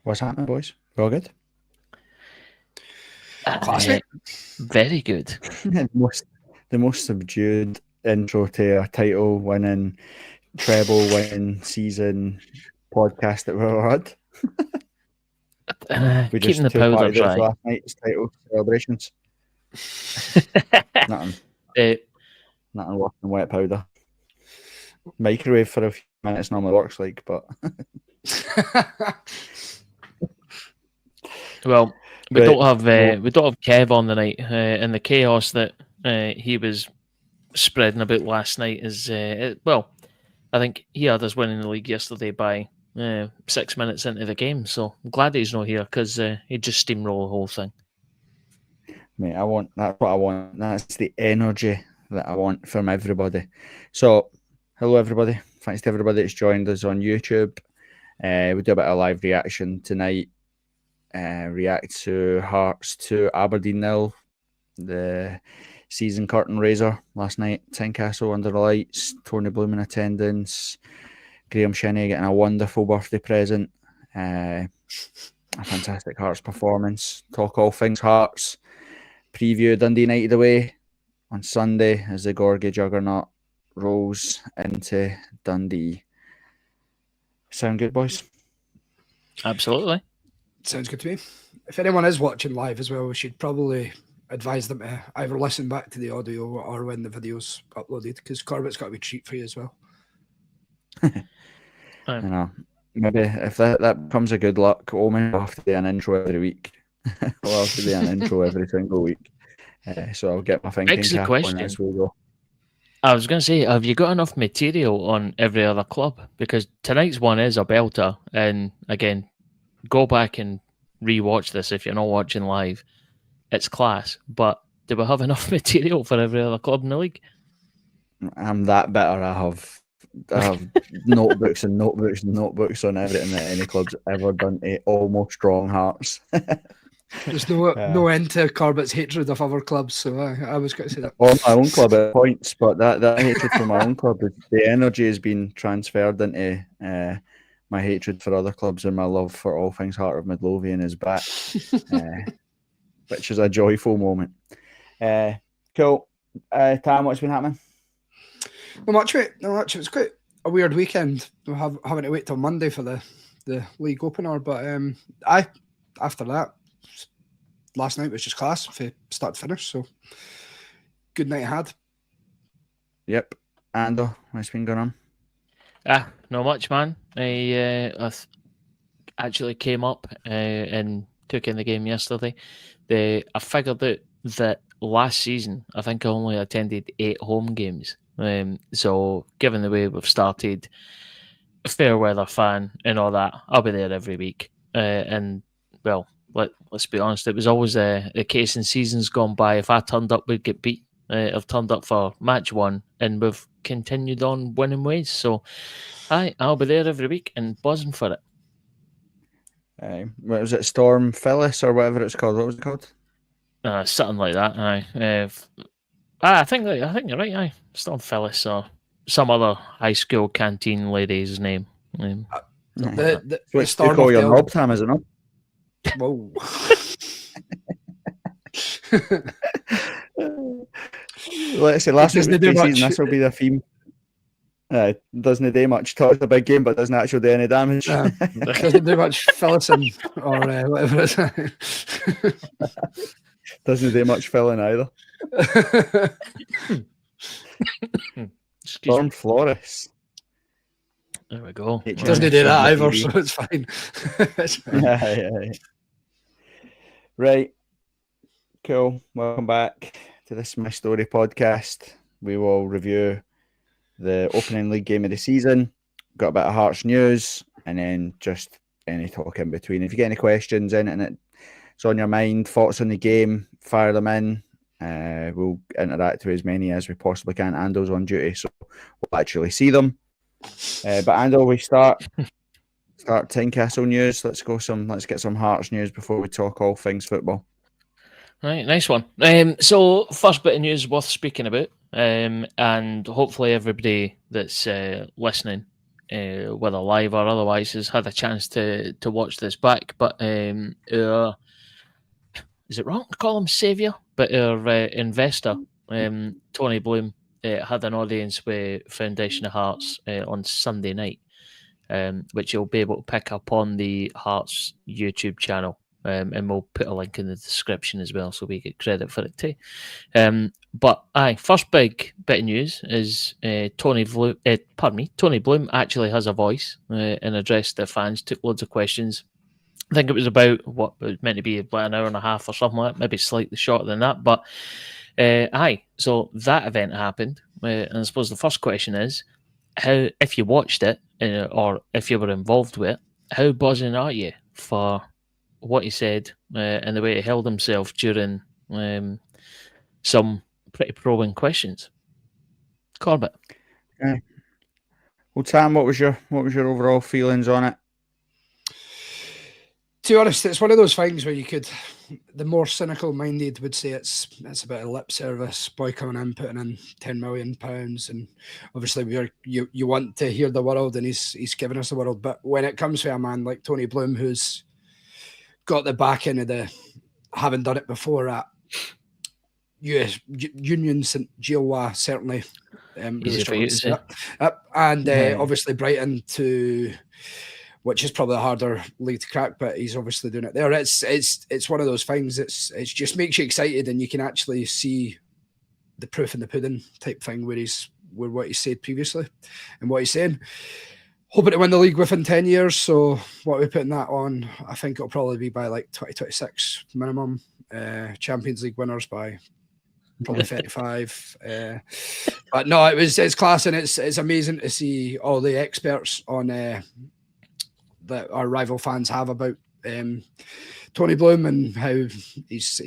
What's happening, boys? You all good? Classic. Very good. the most subdued intro to a title-winning, treble-winning season podcast that we've ever had. We Keeping just the two powder party dry. last night's title celebrations. Nothing worse than wet powder. Microwave for a few minutes normally works, but well, we Right. don't have Kev on the night, and the chaos that he was spreading about last night is I think he had us winning the league yesterday by 6 minutes into the game. So I'm glad he's not here because he'd just steamroll the whole thing. mate, that's what I want. That's the energy that I want from everybody. So, hello everybody. Thanks to everybody that's joined us on YouTube. We do a bit of live reaction tonight. React to Hearts 2 Aberdeen 0, the season curtain raiser last night. Tynecastle under the lights, Tony Bloom in attendance, Graham Shinnie getting a wonderful birthday present, a fantastic Hearts performance. Talk all things Hearts. Preview Dundee United away on Sunday as the Gorgie juggernaut rolls into Dundee. Sound good, boys? Absolutely. Sounds good to me. If anyone is watching live as well, we should probably advise them to either listen back to the audio or when the video's uploaded, because Corbett's got a wee treat for you as well. I know. Maybe if that becomes a good luck, Omen will have to do an intro every week. We'll have to do an intro every single week. So I'll get my thinking cap on as we go. I was going to say, have you got enough material on every other club? Because tonight's one is a belter. And again, go back and re-watch this if you're not watching live. It's class. But do we have enough material for every other club in the league? I'm that better. I have notebooks and notebooks and notebooks on everything that any club's ever done to almost strong Hearts. There's no end to Corbett's hatred of other clubs, so I was going to say that. On my own club at points, but that hatred for my own club, the energy has been transferred into my hatred for other clubs, and my love for all things Heart of Midlothian is back, which is a joyful moment. Cool. Tam, what's been happening? Not much, mate. Not much. It was quite a weird weekend. We're having to wait till Monday for the league opener, but after that, last night was just class from start to finish. So good night I had. Yep. Ando, what's been going on? Not much, man. I actually came up and took in the game yesterday. I figured out that last season, I think I only attended 8 home games. So given the way we've started, a fair weather fan and all that, I'll be there every week. And well, let's be honest, it was always the case in seasons gone by. If I turned up, we'd get beat. I've turned up for match 1 and we've continued on winning ways. So I'll be there every week and buzzing for it. What was it, Storm Phyllis or whatever it's called? What was it called? Something like that. I think you're right. Storm Phyllis or some other high school canteen lady's name. The Storm call your knob, Tam, is it not? Whoa. Let's say last week was pre-season. This will be the theme. Doesn't do much. Talks a big game, but doesn't actually do any damage. Doesn't do much Phillison or whatever it is. Doesn't do much filling either. Storm Flores. There we go. It doesn't do that either, so it's fine. Yeah. Right. Cool. Welcome back to this My Story podcast. We will review the opening league game of the season. Got a bit of Hearts news, and then just any talk in between. If you get any questions, anything that's on your mind, thoughts on the game, fire them in. We'll interact with as many as we possibly can. Ando's on duty, so we'll actually see them. But Ando, we start Tynecastle news. Let's get some Hearts news before we talk all things football. Right, nice one. So first bit of news worth speaking about, and hopefully everybody that's listening whether live or otherwise, has had a chance to watch this back. But is it wrong to call him saviour? But our investor, Tony Bloom, had an audience with Foundation of Hearts on Sunday night, which you'll be able to pick up on the Hearts YouTube channel. And we'll put a link in the description as well, so we get credit for it too. But first big bit of news is Tony Bloom actually has a voice and addressed the fans, took loads of questions. I think it was about what it was meant to be about an hour and a half or something like that, maybe slightly shorter than that. But so that event happened, and I suppose the first question is, how, if you watched it or if you were involved with it, how buzzing are you for what he said and the way he held himself during some pretty probing questions? Corbett. Well, Tam, what was your overall feelings on it? To be honest, it's one of those things where the more cynical minded would say it's a bit of lip service, boy coming in, putting in £10 million, and obviously you want to hear the world, and he's given us the world. But when it comes to a man like Tony Bloom, who's got the backing of having done it before at US Union St Gillois, certainly. Obviously Brighton to, which is probably a harder league to crack, but he's obviously doing it there. It's one of those things. It's just makes you excited, and you can actually see the proof in the pudding type thing where what he said previously and what he's saying. Hoping to win the league within 10 years. So what are we putting that on? I think it'll probably be by like 2026 minimum. Champions League winners by probably 35. But no, it's class, and it's amazing to see all the experts on that our rival fans have about Tony Bloom, and how he's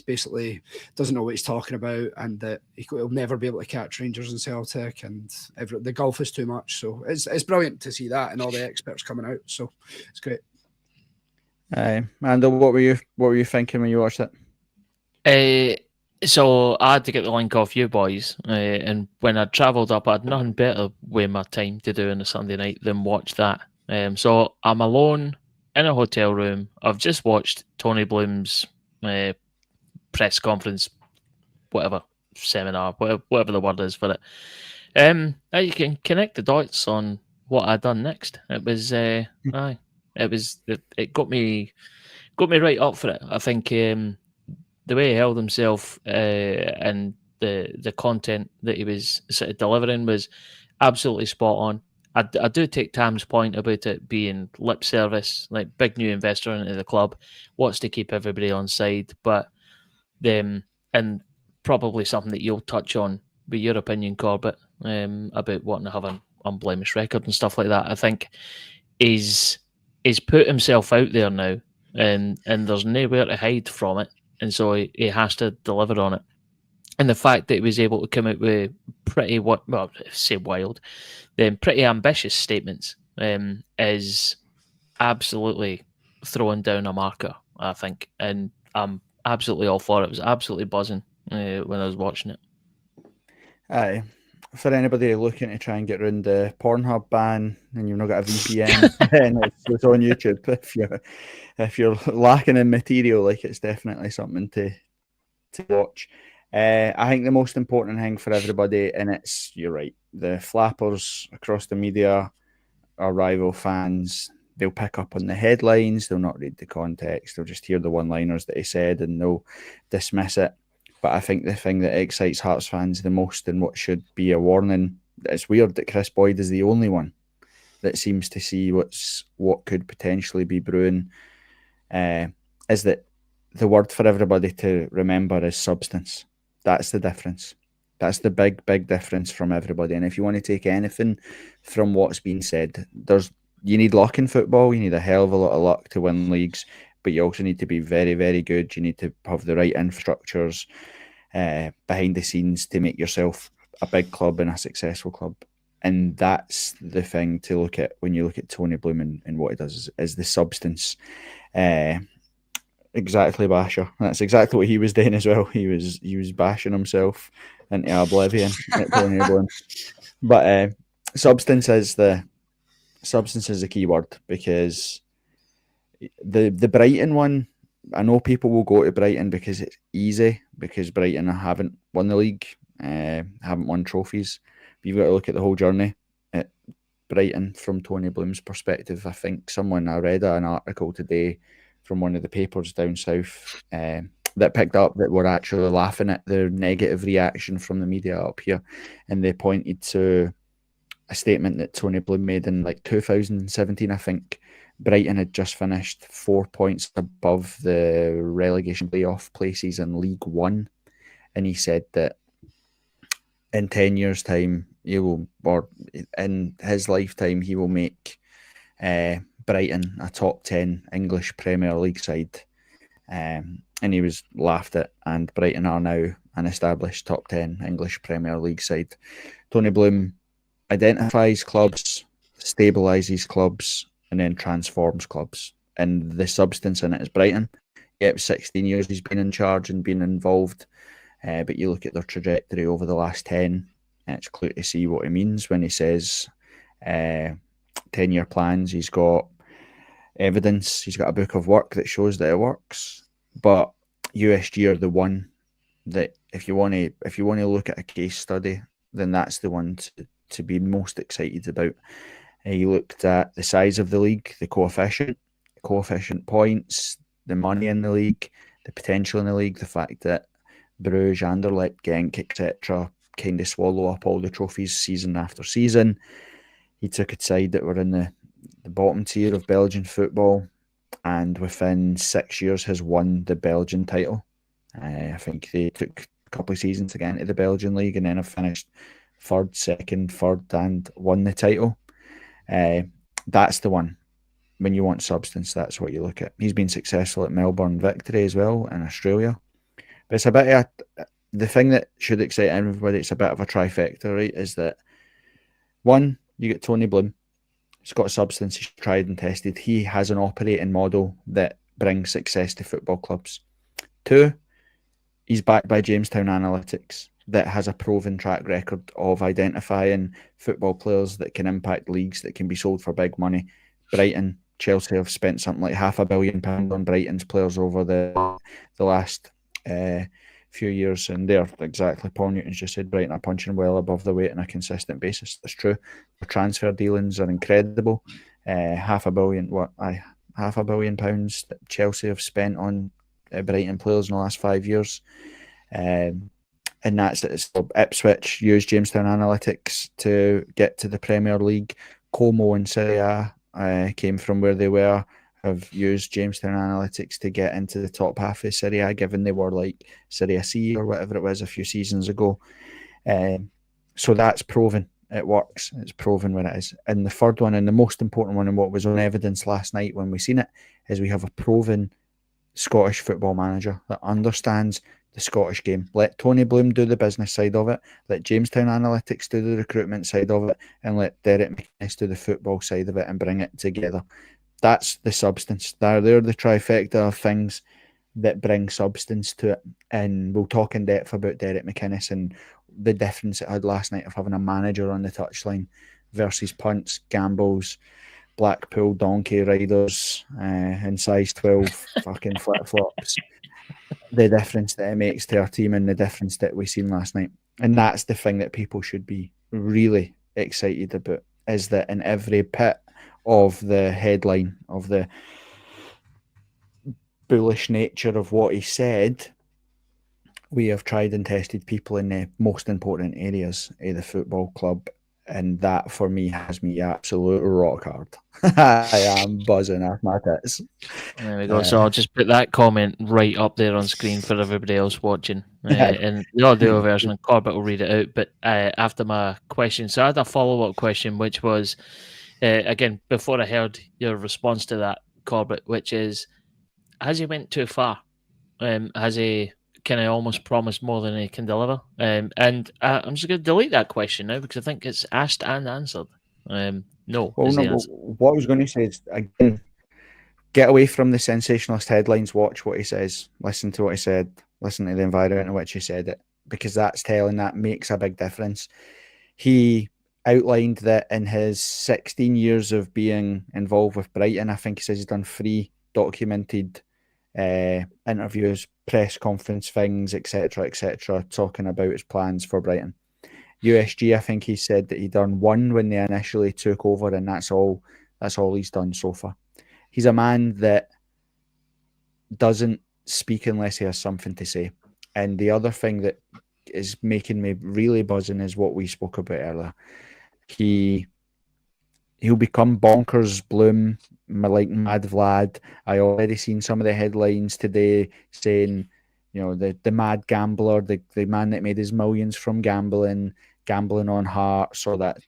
basically doesn't know what he's talking about, and that he'll never be able to catch Rangers and Celtic, and the golf is too much. So it's brilliant to see that, and all the experts coming out. So it's great. Mandel, what were you thinking when you watched it? So I had to get the link off you boys, and when I travelled up, I had nothing better with my time to do on a Sunday night than watch that. So I'm alone in a hotel room. I've just watched Tony Bloom's press conference, whatever, seminar, whatever the word is for it. Now you can connect the dots on what I'd done next. It was, it got me right up for it. I think the way he held himself and the content that he was sort of delivering was absolutely spot on. I do take Tam's point about it being lip service, like big new investor into the club, wants to keep everybody on side, but and probably something that you'll touch on with your opinion, Corbett, about wanting to have an unblemished record and stuff like that. I think he's put himself out there now, and there's nowhere to hide from it, and so he has to deliver on it. And the fact that he was able to come out with pretty pretty ambitious statements is absolutely throwing down a marker, I think. And I'm absolutely all for it. It was absolutely buzzing when I was watching it. Aye. For anybody looking to try and get around the Pornhub ban and you've not got a VPN, then it's on YouTube. If you're lacking in material, like, it's definitely something to watch. I think the most important thing for everybody, and you're right, the flappers across the media, our rival fans, they'll pick up on the headlines, they'll not read the context, they'll just hear the one-liners that he said and they'll dismiss it. But I think the thing that excites Hearts fans the most, and what should be a warning, it's weird that Chris Boyd is the only one that seems to see what could potentially be brewing, is that the word for everybody to remember is substance. That's the difference. That's the big, big difference from everybody. And if you want to take anything from what's been said, you need luck in football. You need a hell of a lot of luck to win leagues, but you also need to be very, very good. You need to have the right infrastructures behind the scenes to make yourself a big club and a successful club. And that's the thing to look at when you look at Tony Bloom and what he does is the substance. Exactly, Basher. That's exactly what he was doing as well. He was bashing himself into oblivion at Tony Bloom. But substance is the key word, because the Brighton one, I know people will go to Brighton because it's easy, because Brighton haven't won the league, haven't won trophies. But you've got to look at the whole journey at Brighton from Tony Bloom's perspective. I think I read an article today from one of the papers down south that picked up that were actually laughing at the negative reaction from the media up here, and they pointed to a statement that Tony Bloom made in like 2017, I think. Brighton had just finished 4 points above the relegation playoff places in League One, and he said that in 10 years' time, or in his lifetime, he will make Brighton a top 10 English Premier League side. And he was laughed at, and Brighton are now an established top 10 English Premier League side. Tony Bloom identifies clubs, stabilises clubs, and then transforms clubs. And the substance in it is Brighton. Yeah, it was 16 years he's been in charge and been involved. But you look at their trajectory over the last 10, and it's clear to see what he means when he says 10-year plans. He's got evidence. He's got a book of work that shows that it works. But USG are the one that if you want to look at a case study, then that's the one to be most excited about. He looked at the size of the league, the coefficient points, the money in the league, the potential in the league, the fact that Bruges, Anderlecht, Genk, etc. kind of swallow up all the trophies season after season. He took a side that were in the bottom tier of Belgian football, and within 6 years has won the Belgian title. I think they took a couple of seasons to get into the Belgian league, and then have finished second, third, and won the title. That's the one. When you want substance, that's what you look at. He's been successful at Melbourne Victory as well in Australia. But it's a bit of the thing that should excite everybody. It's a bit of a trifecta, right? Is that one, you get Tony Bloom. He's got substance. He's tried and tested. He has an operating model that brings success to football clubs. Two, he's backed by Jamestown Analytics that has a proven track record of identifying football players that can impact leagues, that can be sold for big money. Brighton, Chelsea have spent something like £500 million on Brighton's players over the last few years, and they're exactly, Paul Newton's just said, Brighton are punching well above the weight on a consistent basis. That's true. The transfer dealings are incredible. £500 million that Chelsea have spent on Brighton players in the last 5 years. And that's it. So Ipswich used Jamestown Analytics to get to the Premier League. Como and Serie A came from where they were, have used Jamestown Analytics to get into the top half of Serie A, given they were like Serie C or whatever it was a few seasons ago. So that's proven. It works. It's proven what it is. And the third one, and the most important one, and what was on evidence last night when we seen it, is we have a proven Scottish football manager that understands the Scottish game. Let Tony Bloom do the business side of it. Let Jamestown Analytics do the recruitment side of it, and let Derek McInnes do the football side of it, and bring it together. That's the substance. They're the trifecta of things that bring substance to it. And we'll talk in depth about Derek McInnes and the difference it had last night of having a manager on the touchline versus punts, gambles, Blackpool donkey riders, in size 12 fucking flip-flops. The difference that it makes to our team, and the difference that we seen last night. And that's the thing that people should be really excited about, is that in every pit of the headline, of the bullish nature of what he said, we have tried and tested people in the most important areas of the football club. And that, for me, has me absolute rock hard. I am buzzing off my tits. There we go. So I'll just put that comment right up there on screen for everybody else watching. And the audio version, and Corbett will read it out. But after my question, so I had a follow-up question, which was, again, before I heard your response to that, Corbett, which is, has he went too far? Has he kind of almost promised more than he can deliver? And I'm just going to delete that question now, because I think it's asked and answered. No. What I was going to say is, again, get away from the sensationalist headlines, watch what he says, listen to what he said, listen to the environment in which he said it, because that's telling, that makes a big difference. He outlined that in his 16 years of being involved with Brighton, I think he says he's done 3 documented interviews, press conference things, etc., talking about his plans for Brighton. USG, I think he said that he done 1 when they initially took over, and that's all he's done so far. He's a man that doesn't speak unless he has something to say. And the other thing that is making me really buzzing is what we spoke about earlier. He'll become bonkers bloom, like Mad Vlad. I already seen some of the headlines today saying, the mad gambler, the man that made his millions from gambling on hearts, or that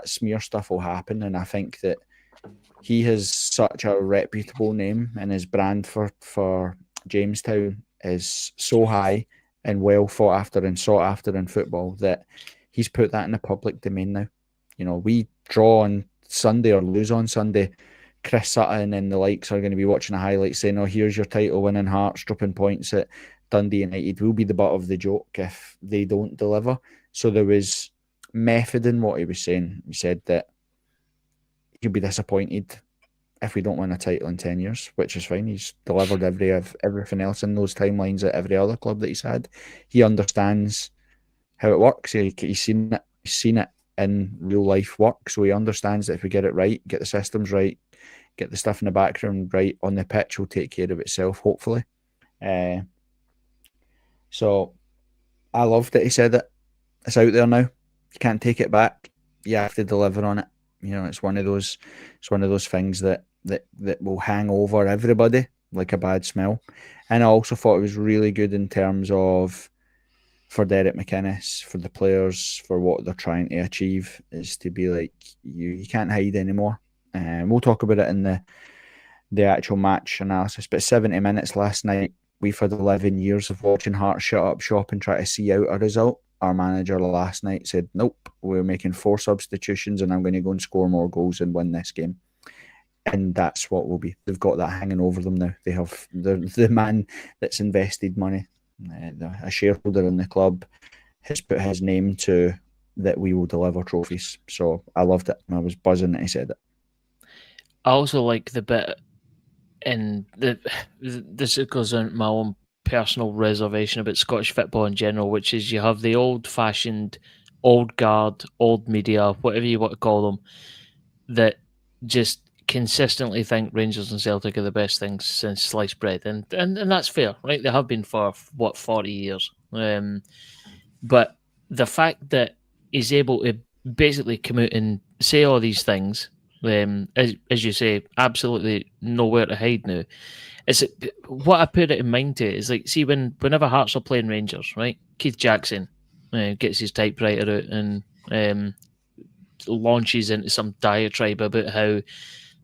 smear stuff will happen. And I think that he has such a reputable name, and his brand for Jamestown is so high and well thought after and sought after in football that he's put that in the public domain now. We draw on Sunday or lose on Sunday, Chris Sutton and the likes are going to be watching the highlights saying, "Oh, here's your title winning Hearts dropping points at Dundee United." We'll be the butt of the joke if they don't deliver. So there was method in what he was saying. He said that he'll be disappointed if we don't win a title in 10 years, which is fine. He's delivered everything else in those timelines at every other club that he's had. He understands how it works. He's seen it. He's seen it in real life work, so he understands that if we get it right, get the systems right, get the stuff in the background right, on the pitch will take care of itself, hopefully. So I love that he said it. It's out there now. You can't take it back. You have to deliver on it. It's one of those things that will hang over everybody like a bad smell. And I also thought it was really good in terms of, for Derek McInnes, for the players, for what they're trying to achieve, is to be like, you can't hide anymore. And we'll talk about it in the actual match analysis. But 70 minutes last night, we've had 11 years of watching Hearts shut up shop and try to see out a result. Our manager last night said, "Nope, we're making 4 substitutions and I'm going to go and score more goals and win this game." And that's what will be. They've got that hanging over them now. They have the man that's invested money, a shareholder in the club, has put his name to that we will deliver trophies. So I loved it. I was buzzing that he said it. I also like the bit, and this goes on my own personal reservation about Scottish football in general, which is you have the old-fashioned, old guard, old media, whatever you want to call them, that just consistently think Rangers and Celtic are the best things since sliced bread, and that's fair, right? They have been for 40 years. But the fact that he's able to basically come out and say all these things, as you say, absolutely nowhere to hide now. It's what I put it in mind to is like, see, whenever Hearts are playing Rangers, right? Keith Jackson gets his typewriter out and launches into some diatribe about how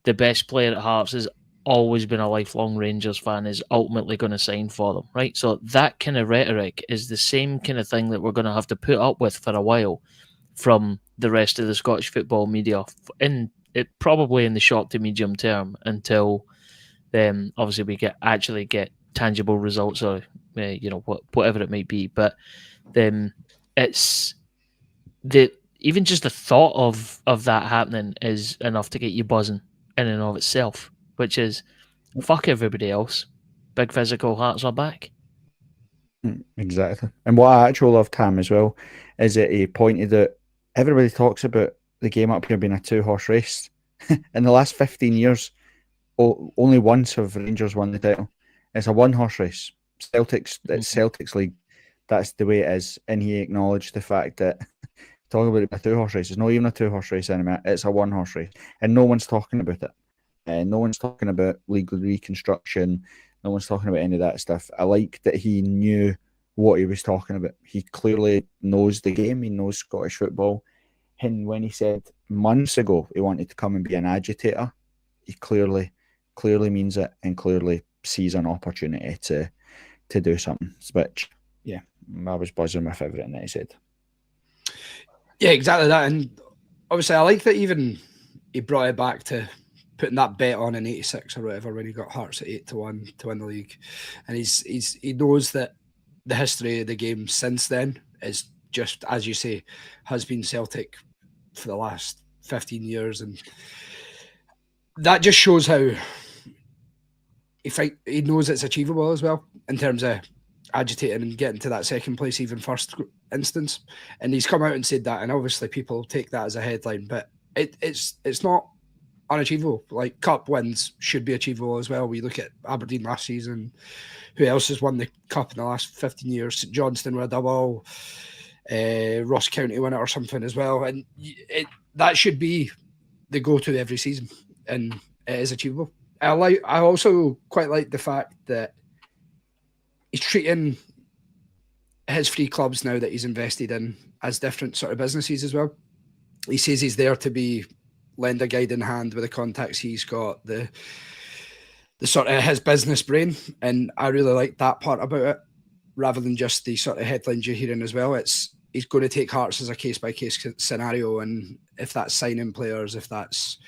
the best player at Hearts has always been a lifelong Rangers fan, is ultimately going to sign for them, right? So that kind of rhetoric is the same kind of thing that we're going to have to put up with for a while from the rest of the Scottish football media, probably in the short to medium term, until obviously we actually get tangible results, or whatever it might be. But it's even just the thought of that happening is enough to get you buzzing in and of itself, which is fuck everybody else. Big physical Hearts are back. Exactly. And what I actually love, Tam, as well, is that he pointed out everybody talks about the game up here being a 2-horse race. In the last 15 years, only once have Rangers won the title. It's a 1-horse race. Celtic's league. That's the way it is. And he acknowledged the fact that talking about it a 2-horse race, it's not even a 2-horse race anymore. It's a 1-horse race. And no one's talking about it. And no one's talking about legal reconstruction. No one's talking about any of that stuff. I like that he knew what he was talking about. He clearly knows the game. He knows Scottish football. And when he said months ago he wanted to come and be an agitator, he clearly means it and clearly sees an opportunity to do something. Which, yeah, I was buzzing with everything that he said. Yeah, exactly that. And obviously I like that even he brought it back to putting that bet on in 86 or whatever when he got Hearts at 8-1 to win the league. And he knows that the history of the game since then is just, as you say, has been Celtic for the last 15 years. And that just shows how he knows it's achievable as well, in terms of agitating and getting to that second place, even first instance. And he's come out and said that, and obviously people take that as a headline, but it's not unachievable. Like, cup wins should be achievable as well. We look at Aberdeen last season. Who else has won the cup in the last 15 years? St Johnstone with a double, Ross County win it or something as well. And that should be the go-to every season, and it is achievable. I also quite like the fact that he's treating his 3 clubs now that he's invested in as different sort of businesses as well. He says he's there to lend a guiding hand with the contacts he's got, the sort of his business brain, and I really like that part about it, rather than just the sort of headlines you're hearing as well. He's going to take Hearts as a case-by-case scenario, and if that's signing players, if that's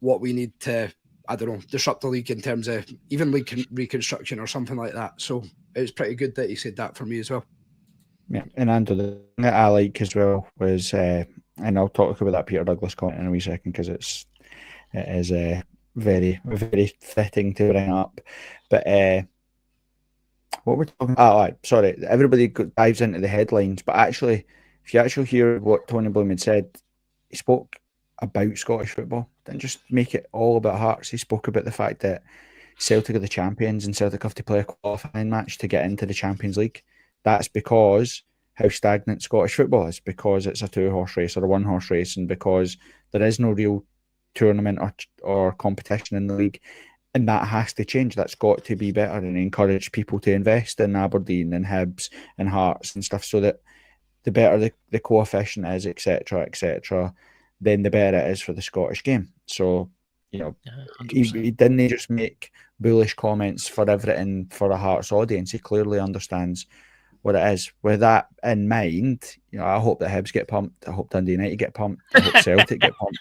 what we need to, I don't know, disrupt the league in terms of even league reconstruction or something like that. So it was pretty good that he said that for me as well. Yeah, and Andrew, the thing that I like as well was, and I'll talk about that Peter Douglas comment in a wee second, because it is very, very fitting to bring up. But what we're talking about, right, sorry, everybody dives into the headlines, but actually, if you actually hear what Tony Bloom had said, he spoke about Scottish football. Didn't just make it all about Hearts. He spoke about the fact that Celtic are the champions and Celtic have to play a qualifying match to get into the Champions League. That's because how stagnant Scottish football is, because it's a 2-horse race or a 1-horse race, and because there is no real tournament or competition in the league. And that has to change. That's got to be better, and encourage people to invest in Aberdeen and Hibs and Hearts and stuff, so that the better the coefficient is, etc., then the better it is for the Scottish game. So, he didn't just make bullish comments for everything for a Hearts audience. He clearly understands what it is. With that in mind, I hope that Hibs get pumped. I hope Dundee United get pumped. I hope Celtic get pumped.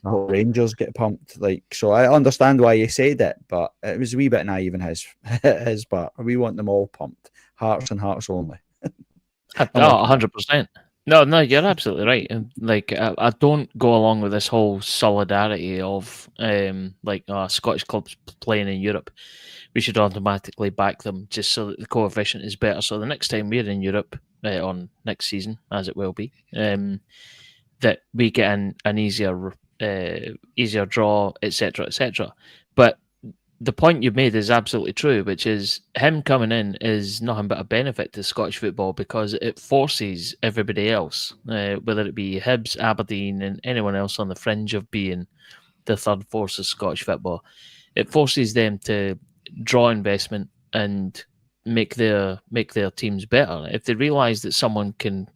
I hope Rangers get pumped. So I understand why you said it, but it was a wee bit naive in his part. We want them all pumped. Hearts and Hearts only. 100%. No, you're absolutely right. And I don't go along with this whole solidarity of Scottish clubs playing in Europe. We should automatically back them just so that the coefficient is better. So the next time we're in Europe, on next season, as it will be, that we get an easier draw, etc. But the point you've made is absolutely true, which is him coming in is nothing but a benefit to Scottish football, because it forces everybody else, whether it be Hibs, Aberdeen, and anyone else on the fringe of being the third force of Scottish football, it forces them to draw investment and make their teams better. If they realise that someone can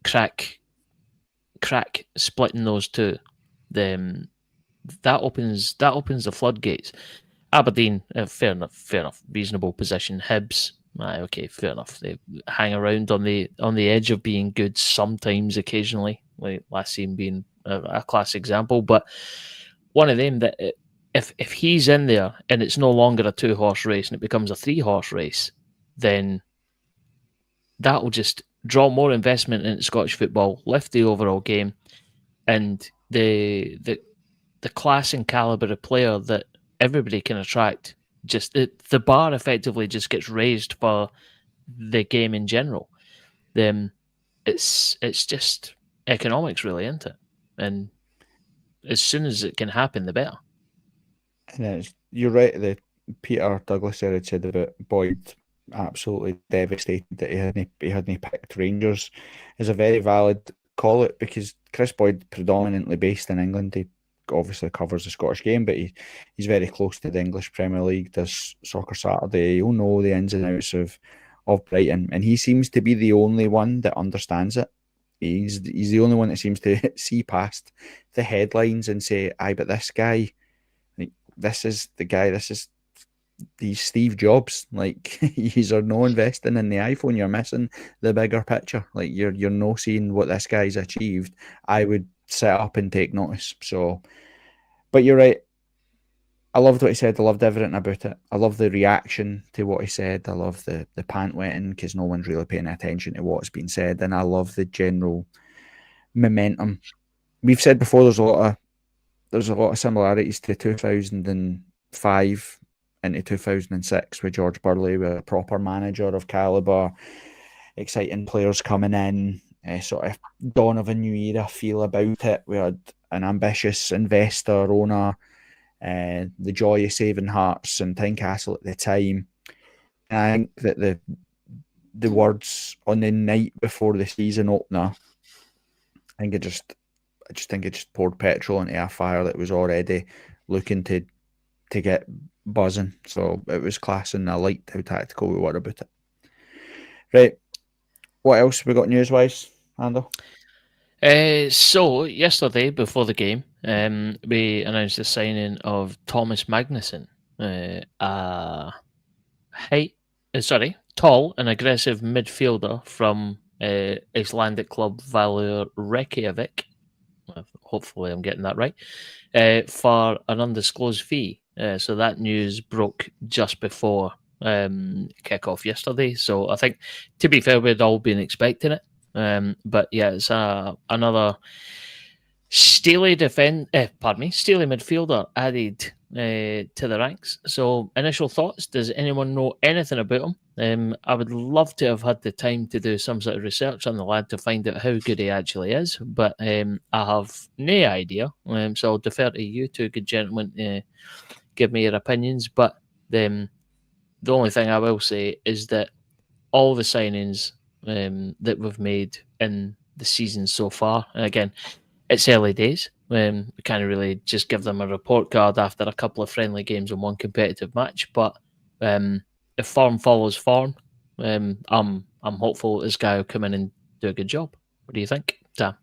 crack splitting those two, then that opens the floodgates. Aberdeen, fair enough, reasonable position. Hibs, okay, fair enough. They hang around on the edge of being good sometimes, occasionally, like last season being a class example. But one of them that if he's in there and it's no longer a 2-horse race and it becomes a 3-horse race, then that will just draw more investment into Scottish football, lift the overall game, and the class and caliber of player that everybody can attract. Just the bar effectively just gets raised for the game in general. Then it's just economics, really, isn't it? And as soon as it can happen, the better. And you're right. The Peter Douglas had said about Boyd absolutely devastated that he hadn't picked Rangers is a very valid call it, because Chris Boyd predominantly based in England. He obviously covers the Scottish game, but he's very close to the English Premier League, does Soccer Saturday. He'll know the ins and outs of Brighton, and he seems to be the only one that understands it. He's the only one that seems to see past the headlines and say, aye, but this guy, this is the guy, these Steve Jobs, like, you're no investing in the iPhone, you're missing the bigger picture. Like, you're no seeing what this guy's achieved. I would sit up and take notice. So, but you're right. I loved what he said. I loved everything about it. I love the reaction to what he said. I love the pant wetting because no one's really paying attention to what's been said, and I love the general momentum. We've said before there's a lot of similarities to 2005 into 2006 with George Burley, with a proper manager of caliber, exciting players coming in, sort of dawn of a new era feel about it. We had an ambitious investor owner, the joy of saving Hearts and Tynecastle at the time. And I think that the words on the night before the season opener, I just think it just poured petrol into a fire that was already looking to get buzzing. So it was class, and I liked how tactical we were about it. Right, what else we got news wise, Andrew? So yesterday before the game, we announced the signing of Thomas Magnuson, tall and aggressive midfielder from Icelandic club Valur Reykjavik. Hopefully, I'm getting that right. For an undisclosed fee. So that news broke just before kickoff yesterday. So I think, to be fair, we'd all been expecting it. But yeah, it's another steely midfielder added to the ranks. So initial thoughts, does anyone know anything about him? I would love to have had the time to do some sort of research on the lad to find out how good he actually is, but I have no idea. So I'll defer to you two good gentlemen, give me your opinions. But the only thing I will say is that all the signings that we've made in the season so far, and again, it's early days. We can't really just give them a report card after a couple of friendly games and one competitive match. But if form follows form, I'm hopeful this guy will come in and do a good job. What do you think, Sam?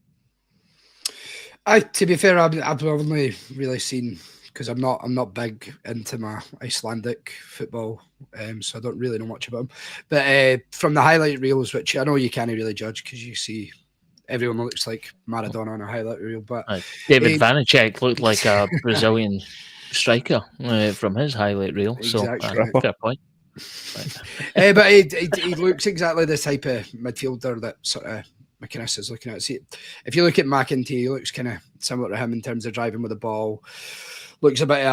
To be fair, I've only really seen, because I'm not big into my Icelandic football, so I don't really know much about him. But from the highlight reels, which I know you can't really judge because you see everyone looks like Maradona on a highlight reel. But David Vanacek looked like a Brazilian striker from his highlight reel. Exactly. So fair point. But he looks exactly the type of midfielder that sort of McInnes is looking at. See, if you look at McEntee, he looks kind of similar to him in terms of driving with the ball. Looks a bit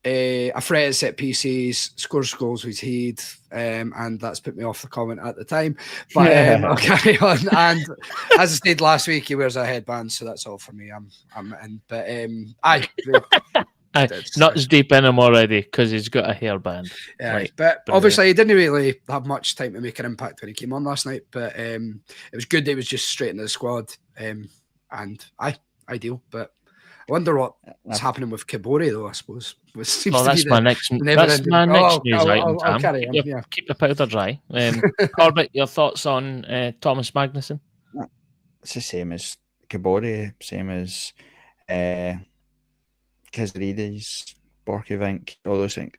a threat at set pieces, scores goals with heed, and that's put me off the comment at the time. But I'll carry on. And as I said last week, he wears a headband, so that's all for me. I'm in. But not as deep in him already because he's got a hairband. Yeah, but obviously he didn't really have much time to make an impact when he came on last night. But it was good that he was just straight into the squad, and ideal. But I wonder what's happening with Kibori, though, I suppose. That's my next news item, Sam. Carry on, keep the powder dry. Corbett, your thoughts on Thomas Magnuson? It's the same as Kibori, same as Kizrides, Borkovic, all those things.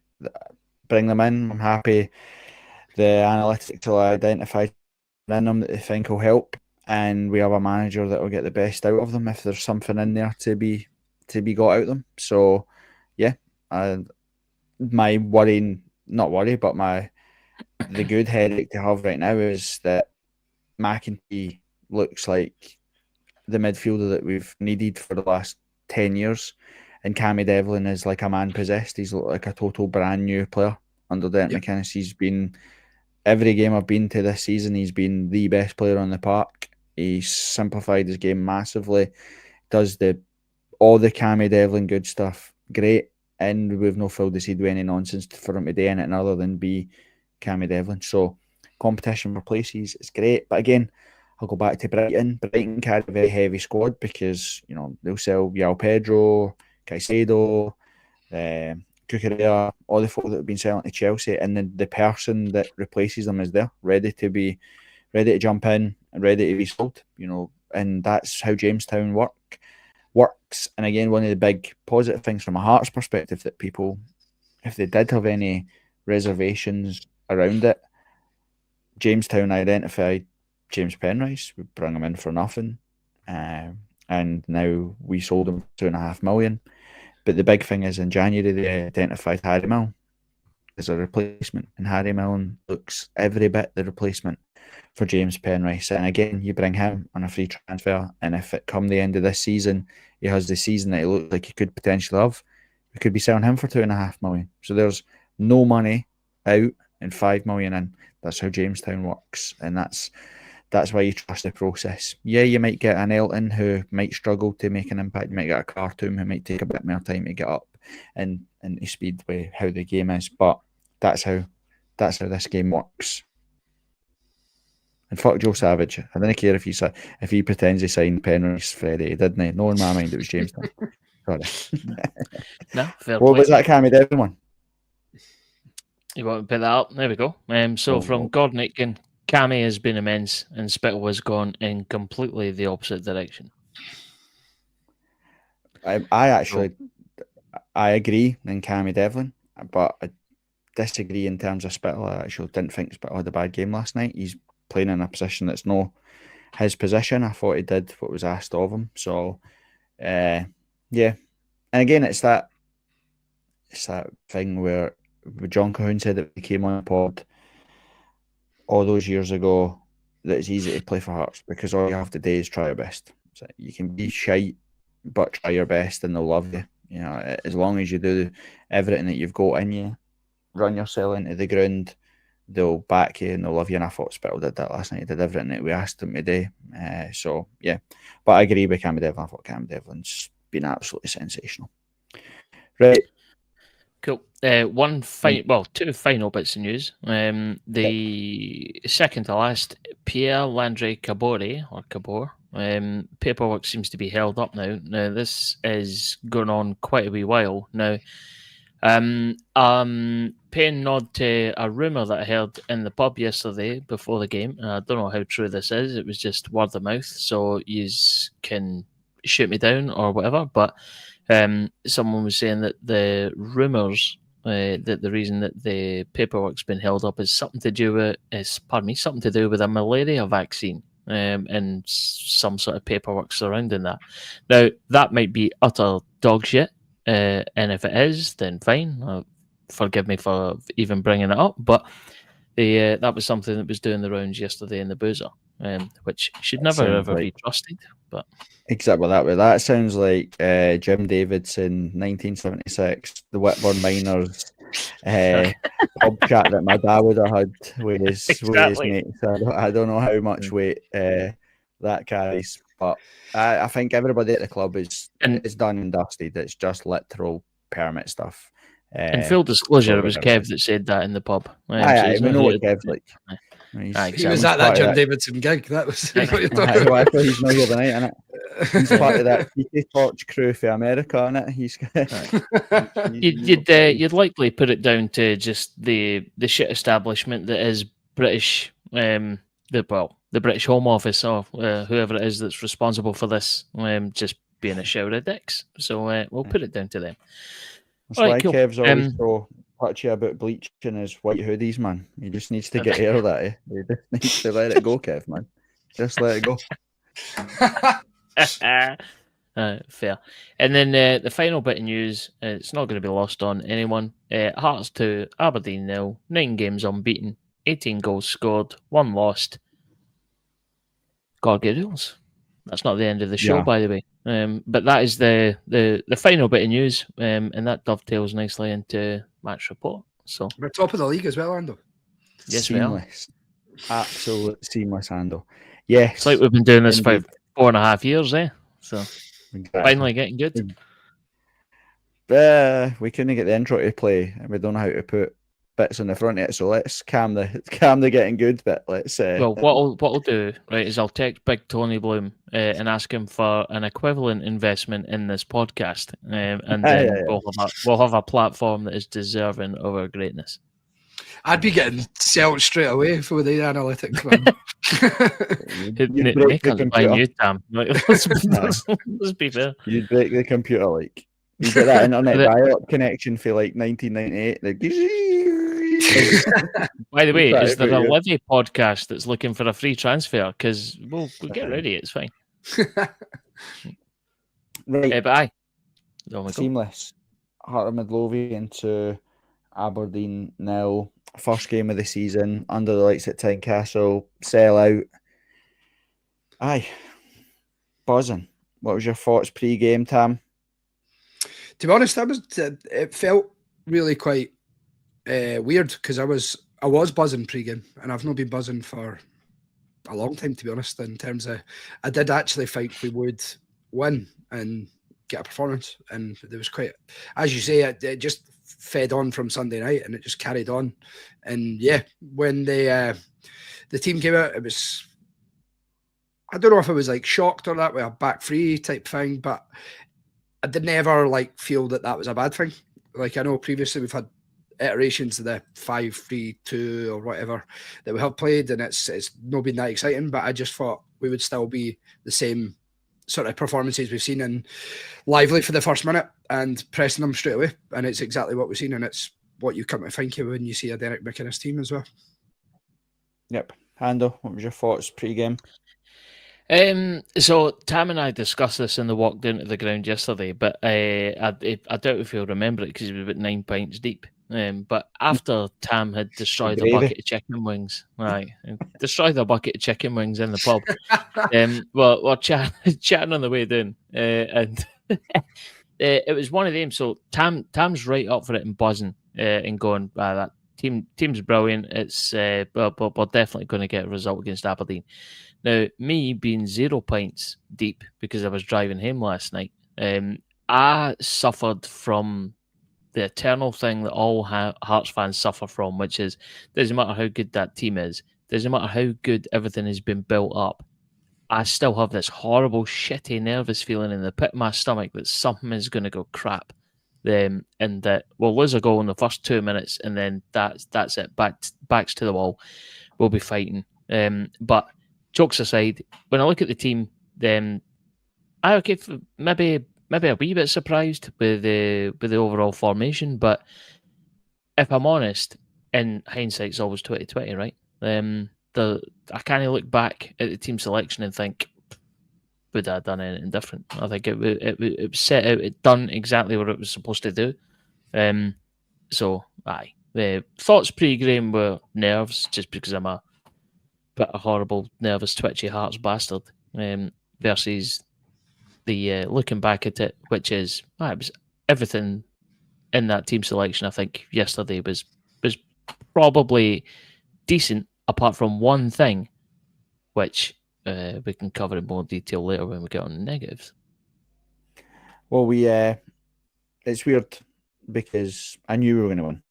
Bring them in. I'm happy the analytics will identify in them that they think will help, and we have a manager that will get the best out of them if there's something in there to be got out of them. So yeah, my the good headache to have right now is that McEntee looks like the midfielder that we've needed for the last 10 years, and Cammy Devlin is like a man possessed. He's like a total brand new player under Derek McInnes. He's been, every game I've been to this season, he's been the best player on the park. He's simplified his game massively, does all the Cammy Devlin good stuff great, and we've no filled the seed with any nonsense for him to do anything other than be Cammy Devlin. So competition for places is great. But again, I'll go back to Brighton. Brighton carry a very heavy squad because, you know, they'll sell João Pedro, Caicedo, Cucurella, all the folk that have been selling to Chelsea, and then the person that replaces them is there, ready to jump in and ready to be sold, you know, and that's how Jamestown works. And again, one of the big positive things from a Hearts perspective that people, if they did have any reservations around it, Jamestown identified James Penrice. We brought him in for nothing, and now we sold him for $2.5 million. But the big thing is in January they identified Harry Milne as a replacement, and Harry Milne looks every bit the replacement for James Penrice. And again, you bring him on a free transfer, and if it come the end of this season, he has the season that he looks like he could potentially have, we could be selling him for $2.5 million. So there's no money out and $5 million in. That's how Jamestown works, and that's why you trust the process. Yeah, you might get an Elton who might struggle to make an impact. You might get a Khartoum who might take a bit more time to get up and to speed with how the game is. But that's how this game works. And fuck Joe Savage. I don't care if he pretends he signed Penrice Freddie. He didn't. No, in my mind, it was Jamestown. Sorry. No, fair What play. was that Cammy Devon one? You want to pick that up? There we go. From Gordon Aitken, Cammy has been immense, and Spittle has gone in completely the opposite direction. I agree in Cammy Devlin, but I disagree in terms of Spittle. I actually didn't think Spittle had a bad game last night. He's playing in a position that's no his position. I thought he did what was asked of him. So, yeah. And again, it's that thing where John Cahoon said that he came on the pod all those years ago that it's easy to play for Hearts because all you have to do is try your best. So you can be shite, but try your best and they'll love you. You know, as long as you do everything that you've got in you, run yourself into the ground, they'll back you and they'll love you. And I thought Spittle did that last night. He did everything that we asked him to do. So, yeah. But I agree with Cammy Devlin. I thought Cammy Devlin's been absolutely sensational. Right. Cool. Two final bits of news. The second to last, Pierre-Landry Cabor, paperwork seems to be held up now. Now, this is going on quite a wee while now. Paying nod to a rumour that I heard in the pub yesterday before the game. I don't know how true this is. It was just word of mouth, so you can shoot me down or whatever. But someone was saying that the rumours that the reason that the paperwork's been held up is something to do with a malaria vaccine. And some sort of paperwork surrounding that. Now, that might be utter dog shit. And if it is, then fine. Forgive me for even bringing it up. But that was something that was doing the rounds yesterday in the Boozer, which should never ever be trusted. But exactly that way. That sounds like Jim Davidson, 1976, the Whitburn Miners pub chat that my dad would have had with his mates. I don't know how much weight that carries, but I think everybody at the club is done and dusted. It's just literal permit stuff. In full disclosure, it was Kev that said that in the pub. We know what Kev's like. He was at that Jim Davidson gig. That was what you're talking about. He's not here tonight, innit? He's part of that Tiki Torch crew for America, innit? You'd likely put it down to just the shit establishment that is British, the British Home Office or whoever it is that's responsible for this, just being a shower of dicks. So we'll put it down to them. That's why cool. Kev's always so touchy about bleaching his white hoodies, man. He just needs to get air of that. He just needs to let it go, Kev, man. Just let it go. Fair. And then the final bit of news, it's not going to be lost on anyone. Hearts 2, Aberdeen 0, 9 games unbeaten, 18 goals scored, 1 lost. God get rules. That's not the end of the show, by the way. But that is the final bit of news, and that dovetails nicely into match report. So we're top of the league as well, Ando. Yes, seamless, absolute seamless, Ando. Yes, it's like we've been doing this for 4.5 years, So exactly. Finally getting good. We couldn't get the intro to play, and we don't know how to put bits on the front of it. So let's calm the getting good bit. Let's. Well, what I'll do, right, is I'll text Big Tony Bloom and ask him for an equivalent investment in this podcast, and then we'll have a platform that is deserving of our greatness. I'd be getting sold straight away for the analytics, man. Nick can't buy you, Tam. Let's be fair. You'd break the computer like. You get that internet dial-up connection for like 1998. By the way, is there a Livy podcast that's looking for a free transfer? Because we'll get ready. It's fine. Right. But There we go. Seamless. Heart of Midlothian to Aberdeen 0. First game of the season, under the lights at Tynecastle, sell out. Aye. Buzzing. What was your thoughts pre-game, Tam? To be honest, it felt really quite weird because I was buzzing pre-game, and I've not been buzzing for a long time, to be honest. In terms of, I did actually think we would win and get a performance, and there was quite, as you say, it just fed on from Sunday night, and it just carried on. And yeah, when the team came out, it was, I don't know if I was like shocked or that with a back three type thing, but I didn't ever like feel that was a bad thing. Like, I know previously we've had iterations of the 5-3-2 or whatever that we have played, and it's not been that exciting, but I just thought we would still be the same sort of performances we've seen, and lively for the first minute and pressing them straight away. And it's exactly what we've seen, and it's what you come to think of when you see a Derek McInnes team as well. Yep. Hando, what was your thoughts pre-game? So Tam and I discussed this in the walk down to the ground yesterday, but I doubt if you'll remember it because he was about 9 pints deep. But after Tam had destroyed a bucket of chicken wings, destroyed a bucket of chicken wings in the pub, we're chatting on the way down, and it was one of them. So Tam's right up for it and buzzing and going, that team's brilliant. It's we're definitely going to get a result against Aberdeen. Now, me being 0 pints deep because I was driving home last night, I suffered from the eternal thing that all Hearts fans suffer from, which is, doesn't matter how good that team is, doesn't matter how good everything has been built up, I still have this horrible, shitty, nervous feeling in the pit of my stomach that something is going to go crap. And that we'll lose a goal in the first 2 minutes, and then that's it. Backs to the wall. We'll be fighting. But jokes aside, when I look at the team, then maybe a wee bit surprised with the overall formation. But if I'm honest, in hindsight, it's always 2020, right? I kind of look back at the team selection and think, would I have done anything different? I think it was set out, it done exactly what it was supposed to do. So aye, the thoughts pre-game were nerves, just because I'm a bit of horrible, nervous, twitchy Hearts bastard, versus the looking back at it, which is it was everything in that team selection. I think yesterday was probably decent, apart from one thing, which we can cover in more detail later when we get on the negatives. Well, it's weird because I knew we were going to win.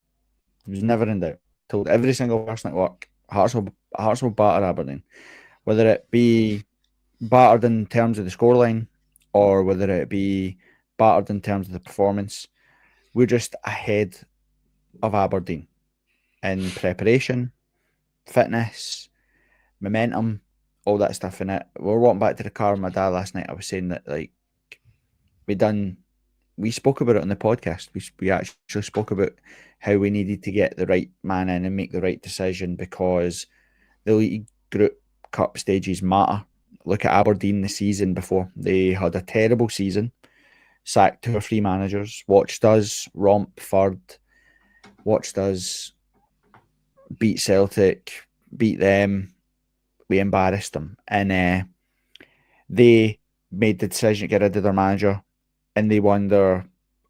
It was never in doubt. Told every single person at work, Hearts will batter Aberdeen, whether it be battered in terms of the scoreline or whether it be battered in terms of the performance. We're just ahead of Aberdeen in preparation, fitness, momentum, all that stuff in it. We were walking back to the car with my dad last night. I was saying that, like, we spoke about it on the podcast. We actually spoke about how we needed to get the right man in and make the right decision because the League Group Cup stages matter. Look at Aberdeen the season before. They had a terrible season, sacked 2 or 3 managers, watched us romp third, watched us beat Celtic, beat them. We embarrassed them. And they made the decision to get rid of their manager, and they won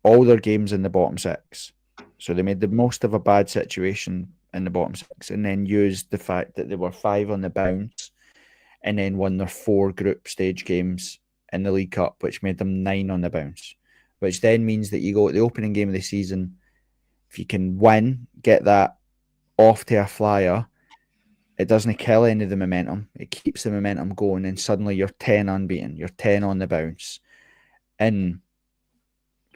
all their games in the bottom 6. So they made the most of a bad situation in the bottom 6 and then used the fact that they were 5 on the bounce and then won their 4 group stage games in the League Cup, which made them 9 on the bounce, which then means that you go at the opening game of the season, if you can win, get that off to a flyer, it doesn't kill any of the momentum. It keeps the momentum going, and suddenly you're 10 unbeaten. You're 10 on the bounce. And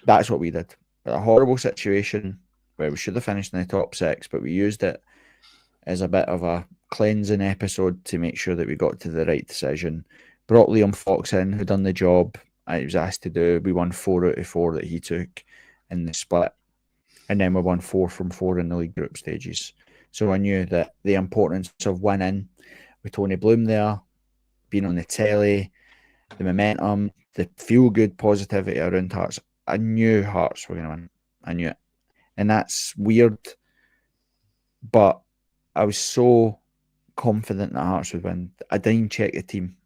that's what we did. A horrible situation where we should have finished in the top 6, but we used it as a bit of a cleansing episode to make sure that we got to the right decision. Brought Liam Fox in, who done the job he was asked to do. We won 4 out of 4 that he took in the split. And then we won 4 from 4 in the league group stages. So I knew that the importance of winning with Tony Bloom there, being on the telly, the momentum, the feel-good positivity around Hearts I knew Hearts were going to win. I knew it. And that's weird. But I was so confident that Hearts would win. I didn't check the team.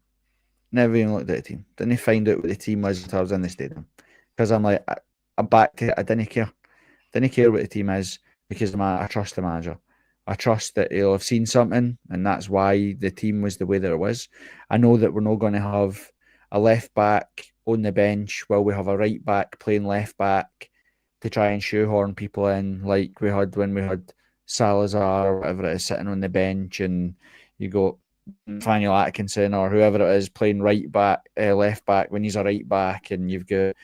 Never even looked at the team. Didn't find out what the team was until I was in the stadium. Because I'm like, I backed it. I didn't care. Didn't care what the team is because I trust the manager. I trust that he'll have seen something, and that's why the team was the way that it was. I know that we're not going to have a left back on the bench while we have a right back playing left back to try and shoehorn people in like we had when we had Salazar or whatever it is sitting on the bench, and you got Nathaniel Atkinson or whoever it is playing right back, left back when he's a right back, and you've got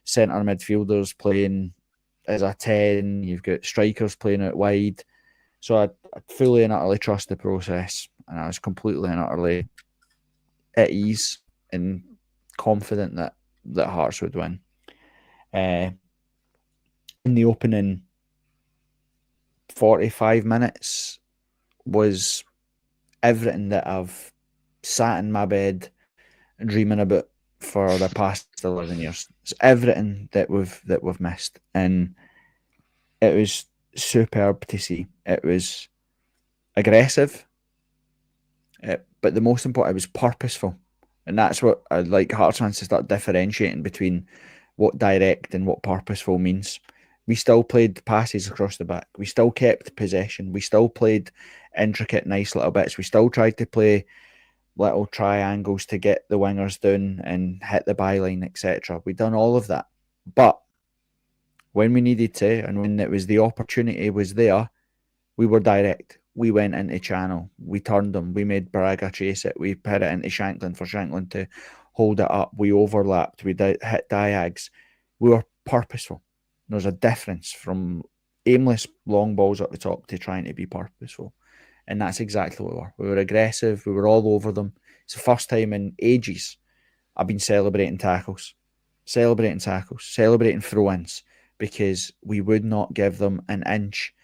centre midfielders playing as a 10, you've got strikers playing out wide. So I fully and utterly trust the process, and I was completely and utterly at ease and confident that Hearts would win. In the opening 45 minutes was everything that I've sat in my bed dreaming about for the past 11 years. It's everything that we've missed, and it was superb to see. It was aggressive, but the most important, it was purposeful, and that's what I'd like Hearts fans to start differentiating between what direct and what purposeful means. We still played passes across the back. We still kept possession. We still played intricate, nice little bits. We still tried to play little triangles to get the wingers down and hit the byline, etc. We done all of that. But when we needed to, and when it was the opportunity was there, we were direct. We went into channel. We turned them. We made Braga chase it. We put it into Shanklin for Shanklin to hold it up. We overlapped. We hit diags. We were purposeful. There's a difference from aimless long balls up the top to trying to be purposeful. And that's exactly what we were. We were aggressive. We were all over them. It's the first time in ages I've been celebrating tackles, celebrating throw-ins, because we would not give them an inch,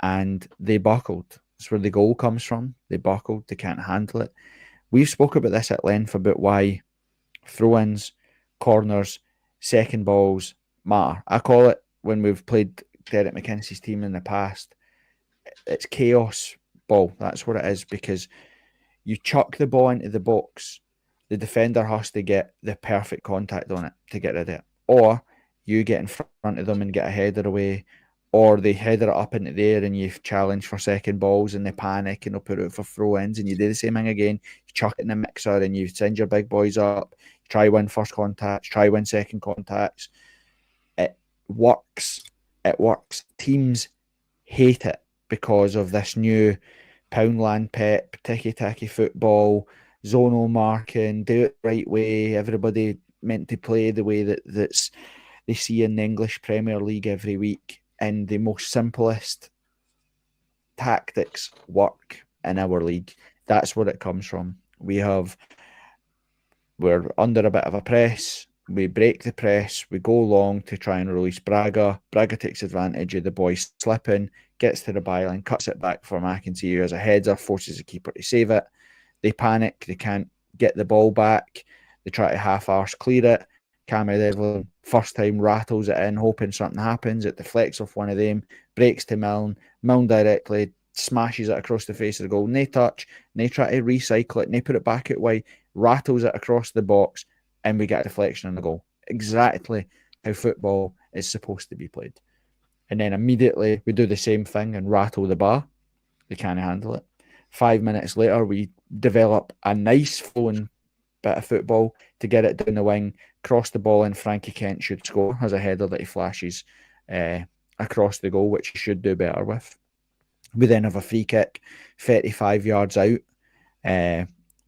and they buckled. That's where the goal comes from. They buckled. They can't handle it. We've spoke about this at length about why throw-ins, corners, second balls matter. I call it, when we've played Derek McKinsey's team in the past, it's chaos ball. That's what it is, because you chuck the ball into the box, the defender has to get the perfect contact on it to get rid of it, or you get in front of them and get a header away, or they header it up into the air and you challenge for second balls and they panic and they'll put it for throw-ins, and you do the same thing again. You chuck it in the mixer and you send your big boys up, try win first contacts, try win second contacts. It works. It works. Teams hate it because of this new Poundland pep, ticky-tacky football, zonal marking, do it the right way, everybody meant to play the way that's they see in the English Premier League every week, and the most simplest tactics work in our league. That's where it comes from. We're under a bit of a press. We break the press. We go long to try and release Braga. Braga takes advantage of the boys slipping, gets to the byline, cuts it back for McIntyre, who has a header, forces the keeper to save it. They panic. They can't get the ball back. They try to half-arse clear it. Cammy Devlin, first time, rattles it in, hoping something happens. It deflects off one of them, breaks to Milne. Milne directly smashes it across the face of the goal. And they touch, and they try to recycle it, and they put it back out wide, rattles it across the box, and we get a deflection on the goal. Exactly how football is supposed to be played. And then immediately we do the same thing and rattle the bar. They can't handle it. 5 minutes later, we develop a nice flowing bit of football to get it down the wing, cross the ball, and Frankie Kent should score. Has a header that he flashes across the goal, which he should do better with. We then have a free kick 35 yards out.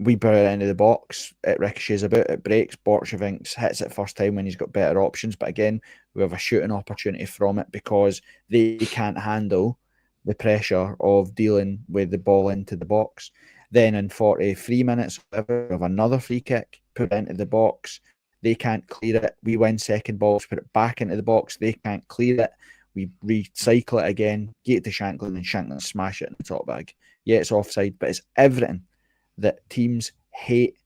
We put it into the box. It ricochets about. It breaks. Borchevink hits it first time when he's got better options. But again, we have a shooting opportunity from it because they can't handle the pressure of dealing with the ball into the box. Then in 43 minutes, we have another free kick, put it into the box. They can't clear it. We win second balls, put it back into the box. They can't clear it. We recycle it again, get it to Shanklin, and Shanklin smash it in the top bag. Yeah, it's offside, but it's everything that teams hate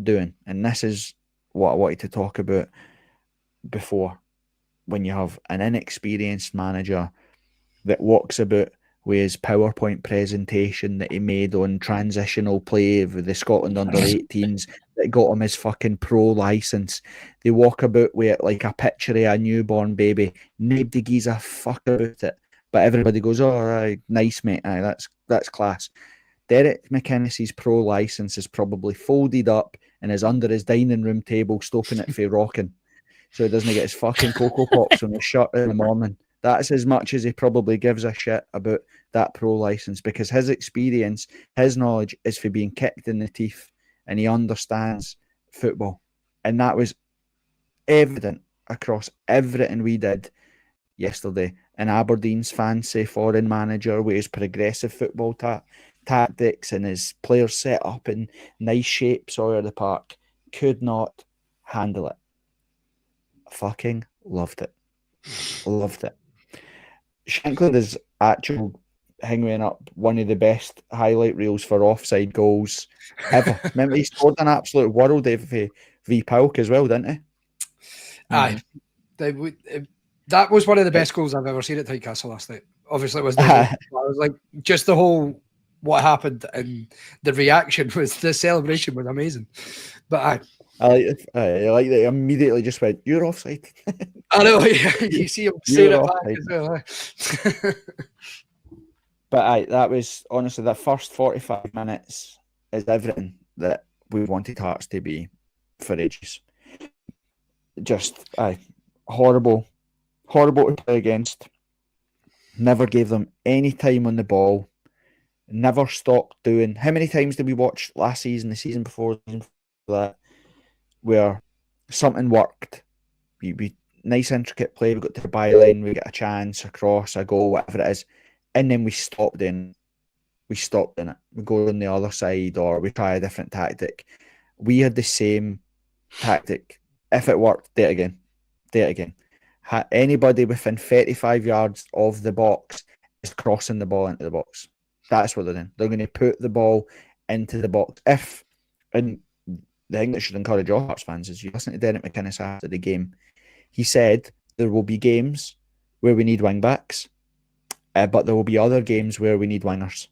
doing. And this is what I wanted to talk about before. when you have an inexperienced manager that walks about with his PowerPoint presentation that he made on transitional play with the Scotland under-18s that got him his fucking pro license. They walk about with it like a picture of a newborn baby. Nobody gives a fuck about it. But everybody goes, oh, aye, nice, mate. Aye, that's class. Derek McInnes's pro license is probably folded up and is under his dining room table, stopping it for rocking. So he doesn't get his fucking Cocoa Pops on his shirt in the morning. That's as much as he probably gives a shit about that pro license, because his experience, his knowledge is for being kicked in the teeth, and he understands football. And that was evident across everything we did yesterday. And Aberdeen's fancy foreign manager with his progressive football tactics and his players set up in nice shapes all over the park could not handle it. Fucking loved it. Loved it. Shankland is actual hanging up one of the best highlight reels for offside goals ever. Remember, he scored an absolute world of v Pauk as well, didn't he? Aye. That was one of the best goals I've ever seen at Tynecastle last night. Obviously, it was I was like, just the whole what happened and the reaction was, the celebration was amazing. But I like that he immediately just went, "You're offside." I know, you see him saying it back as well. But that was honestly, that first 45 minutes is everything that we wanted Hearts to be for ages. Just horrible to play against. Never gave them any time on the ball. Never stopped doing. How many times did we watch last season, the season before that, where something worked? We nice intricate play, we got to the byline, we get a chance, a cross, a goal, whatever it is, and then we stopped in it. We go on the other side, or we try a different tactic. We had the same tactic. If it worked, do it again. Anybody within 35 yards of the box is crossing the ball into the box. That's what they're doing. They're going to put the ball into the box. And the thing that should encourage all Hearts fans is you listen to Derek McInnes after the game. He said there will be games where we need wing backs, but there will be other games where we need wingers.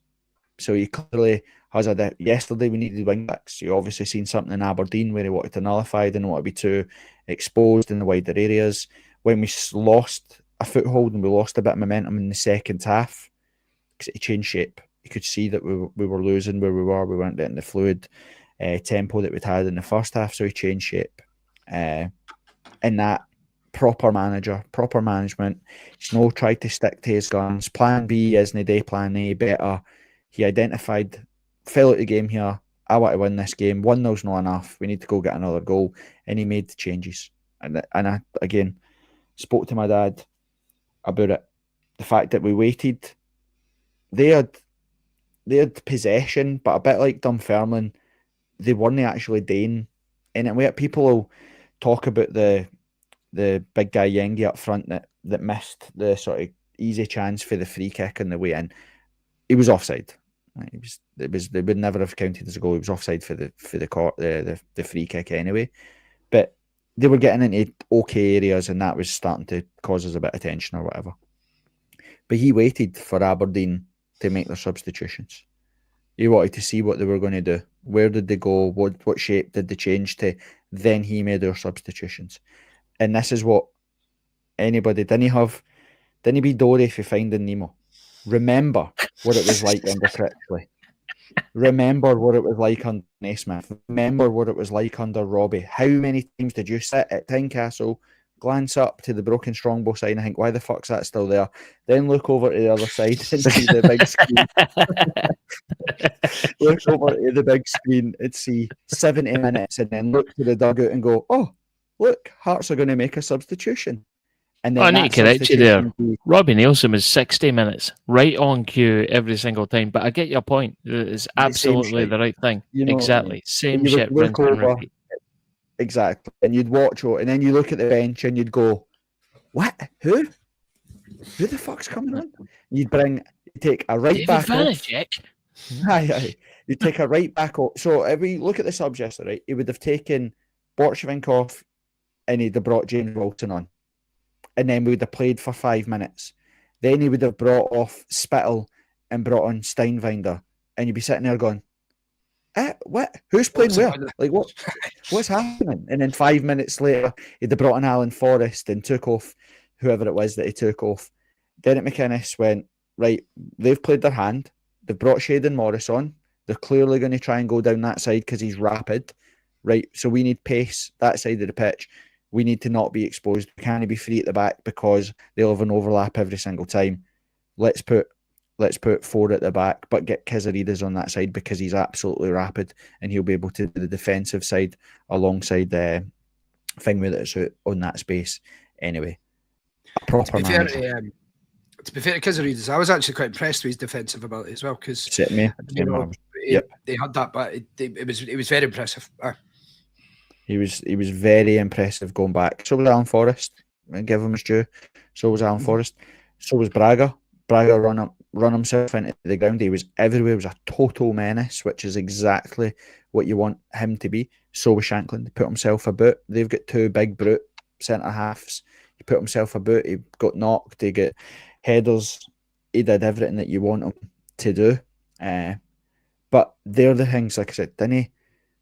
So he clearly has yesterday we needed wing backs. You obviously seen something in Aberdeen where he wanted to nullify, didn't want to be too exposed in the wider areas. When we lost a foothold and we lost a bit of momentum in the second half, because he changed shape. You could see that we were losing where we were. We weren't getting the fluid tempo that we'd had in the first half, so he changed shape. And that proper management. He's no tried to stick to his guns. Plan B isn't day plan A better. He identified, fell out the game here. I want to win this game. 1-0's not enough. We need to go get another goal. And he made the changes. And I, again, spoke to my dad about it. The fact that we waited. They had possession, but a bit like Dunfermline, they weren't actually doing anything. People will talk about the big guy Yengi up front that missed the sort of easy chance for the free kick on the way in. He was offside. They would never have counted as a goal. He was offside for the free kick anyway. But they were getting into okay areas, and that was starting to cause us a bit of tension or whatever. But he waited for Aberdeen to make their substitutions. He wanted to see what they were going to do. Where did they go? What shape did they change to? Then he made their substitutions. And this is what anybody didn't be Dory for Finding Nemo. Remember what it was like under Critchley. Remember what it was like under Naismith. Remember what it was like under Robbie. How many times did you sit at Tynecastle, glance up to the broken Strongbow sign and think, why the fuck's that still there? Then look over to the other side and see the big screen. Look over to the big screen and see 70 minutes and then look to the dugout and go, oh, look, Hearts are going to make a substitution. And then I need to correct you there. Robbie Nielsen was 60 minutes, right on cue every single time. But I get your point. It's absolutely the right thing. Exactly. Same shit, rinse and repeat. Exactly. And you'd watch it, and then you look at the bench and you'd go, what? Who the fuck's coming on? You'd take a right back off. Aye. You'd take a right back off. So if we look at the subs yesterday, he would have taken Borchevink off and he'd have brought James Wilson on. and then we would have played for 5 minutes. Then he would have brought off Spittle and brought on Steinwinder, and you'd be sitting there going, what? Who's playing where? Like, what's happening? And then 5 minutes later, he'd have brought in Alan Forrest and took off whoever it was that he took off. Derek McInnes went, right, they've played their hand. They've brought Shaden Morris on. They're clearly going to try and go down that side because he's rapid, right? So we need pace that side of the pitch. We need to not be exposed. We can't be free at the back because they'll have an overlap every single time. Let's put 4 at the back, but get Kizarides on that side because he's absolutely rapid and he'll be able to do the defensive side alongside the thing with it on that space. Anyway, a proper manager. To be fair to Kizarides, I was actually quite impressed with his defensive ability as well because they had that, but it was very impressive. He was very impressive going back. So was Alan Forrest. I give him his due. So was Alan Forrest. So was Braga. Braga run himself into the ground. He was everywhere. He was a total menace, which is exactly what you want him to be. So was Shankland. He put himself about. They've got 2 big brute centre halves. He put himself about. He got knocked. He got headers. He did everything that you want him to do. But they're the things, like I said, didn't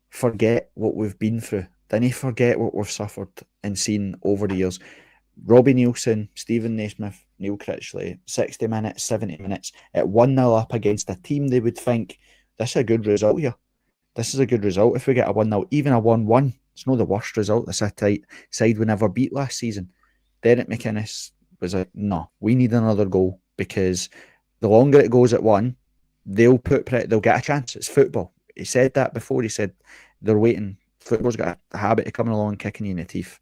forget what we've been through. Didn't forget what we've suffered and seen over the years. Robbie Nielsen, Stephen Naismith, Neil Critchley, 60 minutes, 70 minutes, at 1-0 up against a team they would think, this is a good result here. This is a good result if we get a 1-0, even a 1-1. It's not the worst result. That's a tight side we never beat last season. Derek McInnes was like, no, we need another goal because the longer it goes at 1, they'll get a chance. It's football. He said that before. He said they're waiting. Football's got a habit of coming along and kicking you in the teeth.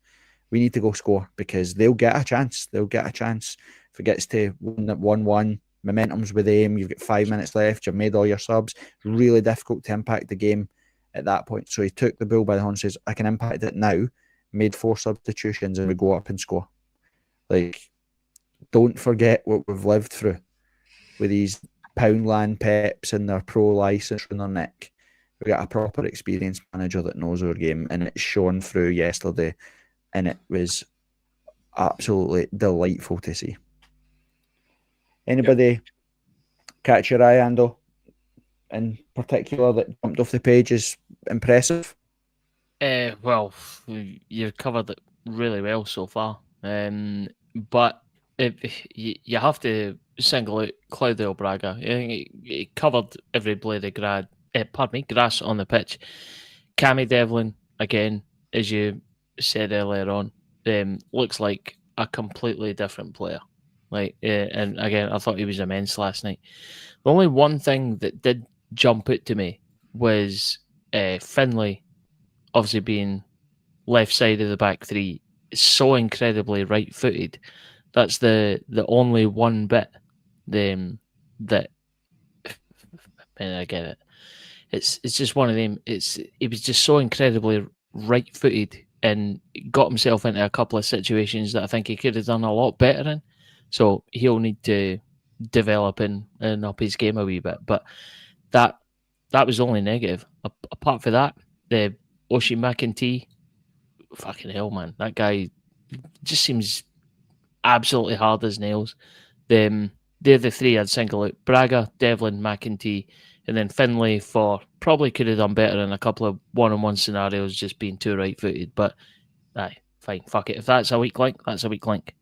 We need to go score because they'll get a chance. They'll get a chance. If it gets to 1-1, momentum's with them. You've got 5 minutes left. You've made all your subs. It's really difficult to impact the game at that point. So he took the bull by the horn and says, I can impact it now. Made 4 substitutions and we go up and score. Like, don't forget what we've lived through with these Poundland Peps and their pro license on their neck. We've got a proper experienced manager that knows our game, and it's shown through yesterday, and it was absolutely delightful to see. Anybody catch your eye, Ando, in particular that jumped off the page is impressive? Well, you've covered it really well so far, but you have to single out Claudio Braga. He covered every blade of grass on the pitch. Cammy Devlin, again, as you said earlier on, looks like a completely different player. And again, I thought he was immense last night. The only one thing that did jump out to me was Finlay, obviously being left side of the back three, so incredibly right-footed. That's the only one bit that I get it. It's just one of them. He was just so incredibly right-footed and got himself into a couple of situations that I think he could have done a lot better in. So he'll need to develop and up his game a wee bit. But that was only negative. Apart from that, the Oshie McEntee, fucking hell, man. That guy just seems absolutely hard as nails. They're the 3 I'd single out. Braga, Devlin, McEntee, and then Finlay for probably could have done better in a couple of one-on-one scenarios, just being too right-footed. But aye, fine, fuck it. If that's a weak link, that's a weak link.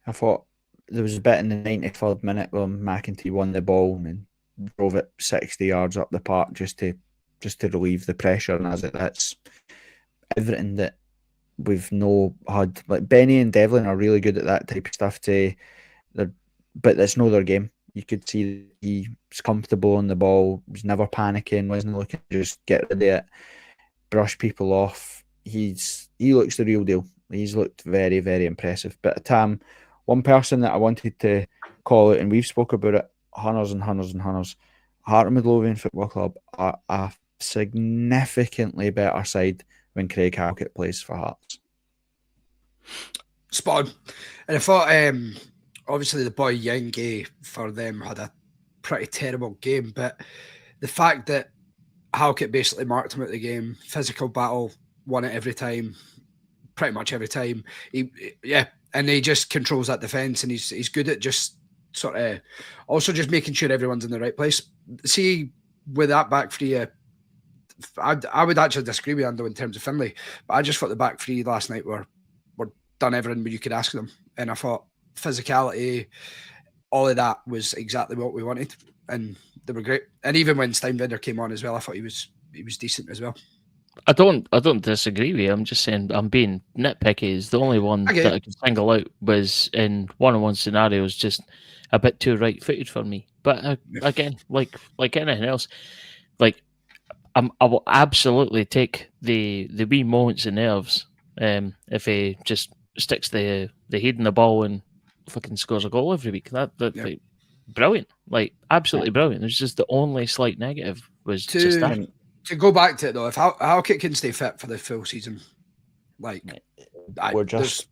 I thought there was a bit in the 93rd minute where McEntee won the ball and drove it 60 yards up the park just to relieve the pressure. And that's everything that we've had. Like Benny and Devlin are really good at that type of stuff. But that's not their game. You could see he's comfortable on the ball. He's never panicking. Wasn't looking to just get rid of it, brush people off. He looks the real deal. He's looked very, very impressive. But Tam, one person that I wanted to call out, and we've spoke about it hundreds and hundreds and hundreds. Heart of Midlothian Football Club are a significantly better side when Craig Halkett plays for Hearts. Spot on. And I thought, obviously, the boy Yenge for them had a pretty terrible game, but the fact that Halkett basically marked him out the game, physical battle, won it every time, pretty much every time. and he just controls that defence, and he's good at just sort of also just making sure everyone's in the right place. See, with that back three, I would actually disagree with Ando in terms of Finlay, but I just thought the back three last night were done everything you could ask them, and I thought physicality, all of that was exactly what we wanted, and they were great. And even when Steinbender came on as well, I thought he was decent as well. I don't disagree with you. I'm just saying I'm being nitpicky. Is the only one that I could single out was in one-on-one scenarios, just a bit too right-footed for me. But again, like anything else, like I will absolutely take the wee moments of nerves if he just sticks the head in the ball and fucking scores a goal every week. That like, brilliant, like absolutely brilliant. It's just the only slight negative was just that. To go back to it though, if Halkett can stay fit for the full season, like we're just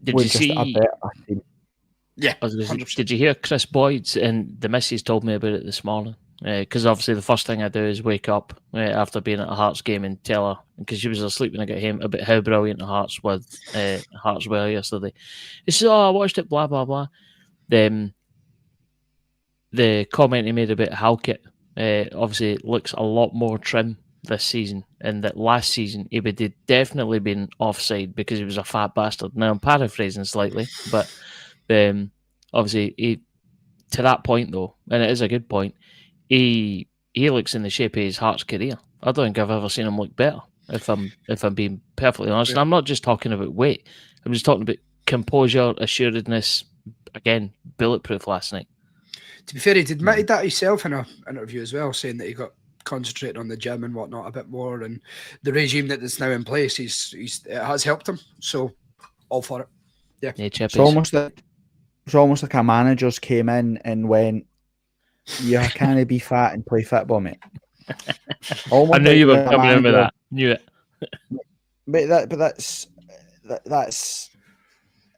did you see? Yeah, did you hear Chris Boyd's? And the missus told me about it this morning. Because obviously the first thing I do is wake up after being at a Hearts game and tell her, because she was asleep when I got home, about how brilliant the Hearts were yesterday. He says, "Oh, I watched it, blah blah blah." The comment he made about Halkett obviously looks a lot more trim this season, and that last season he would have definitely been offside because he was a fat bastard. Now I'm paraphrasing slightly, but obviously to that point though, and it is a good point. He looks in the shape of his Hearts career. I don't think I've ever seen him look better. If I'm being perfectly honest, and I'm not just talking about weight. I'm just talking about composure, assuredness. Again, bulletproof last night. To be fair, he admitted that himself in an interview as well, saying that he got concentrated on the gym and whatnot a bit more, and the regime that is now in place, it has helped him. So, all for it. Yeah, it's almost like a manager's came in and went, "You can't be fat and play football, mate." I knew you were coming in with that. Knew it. But that's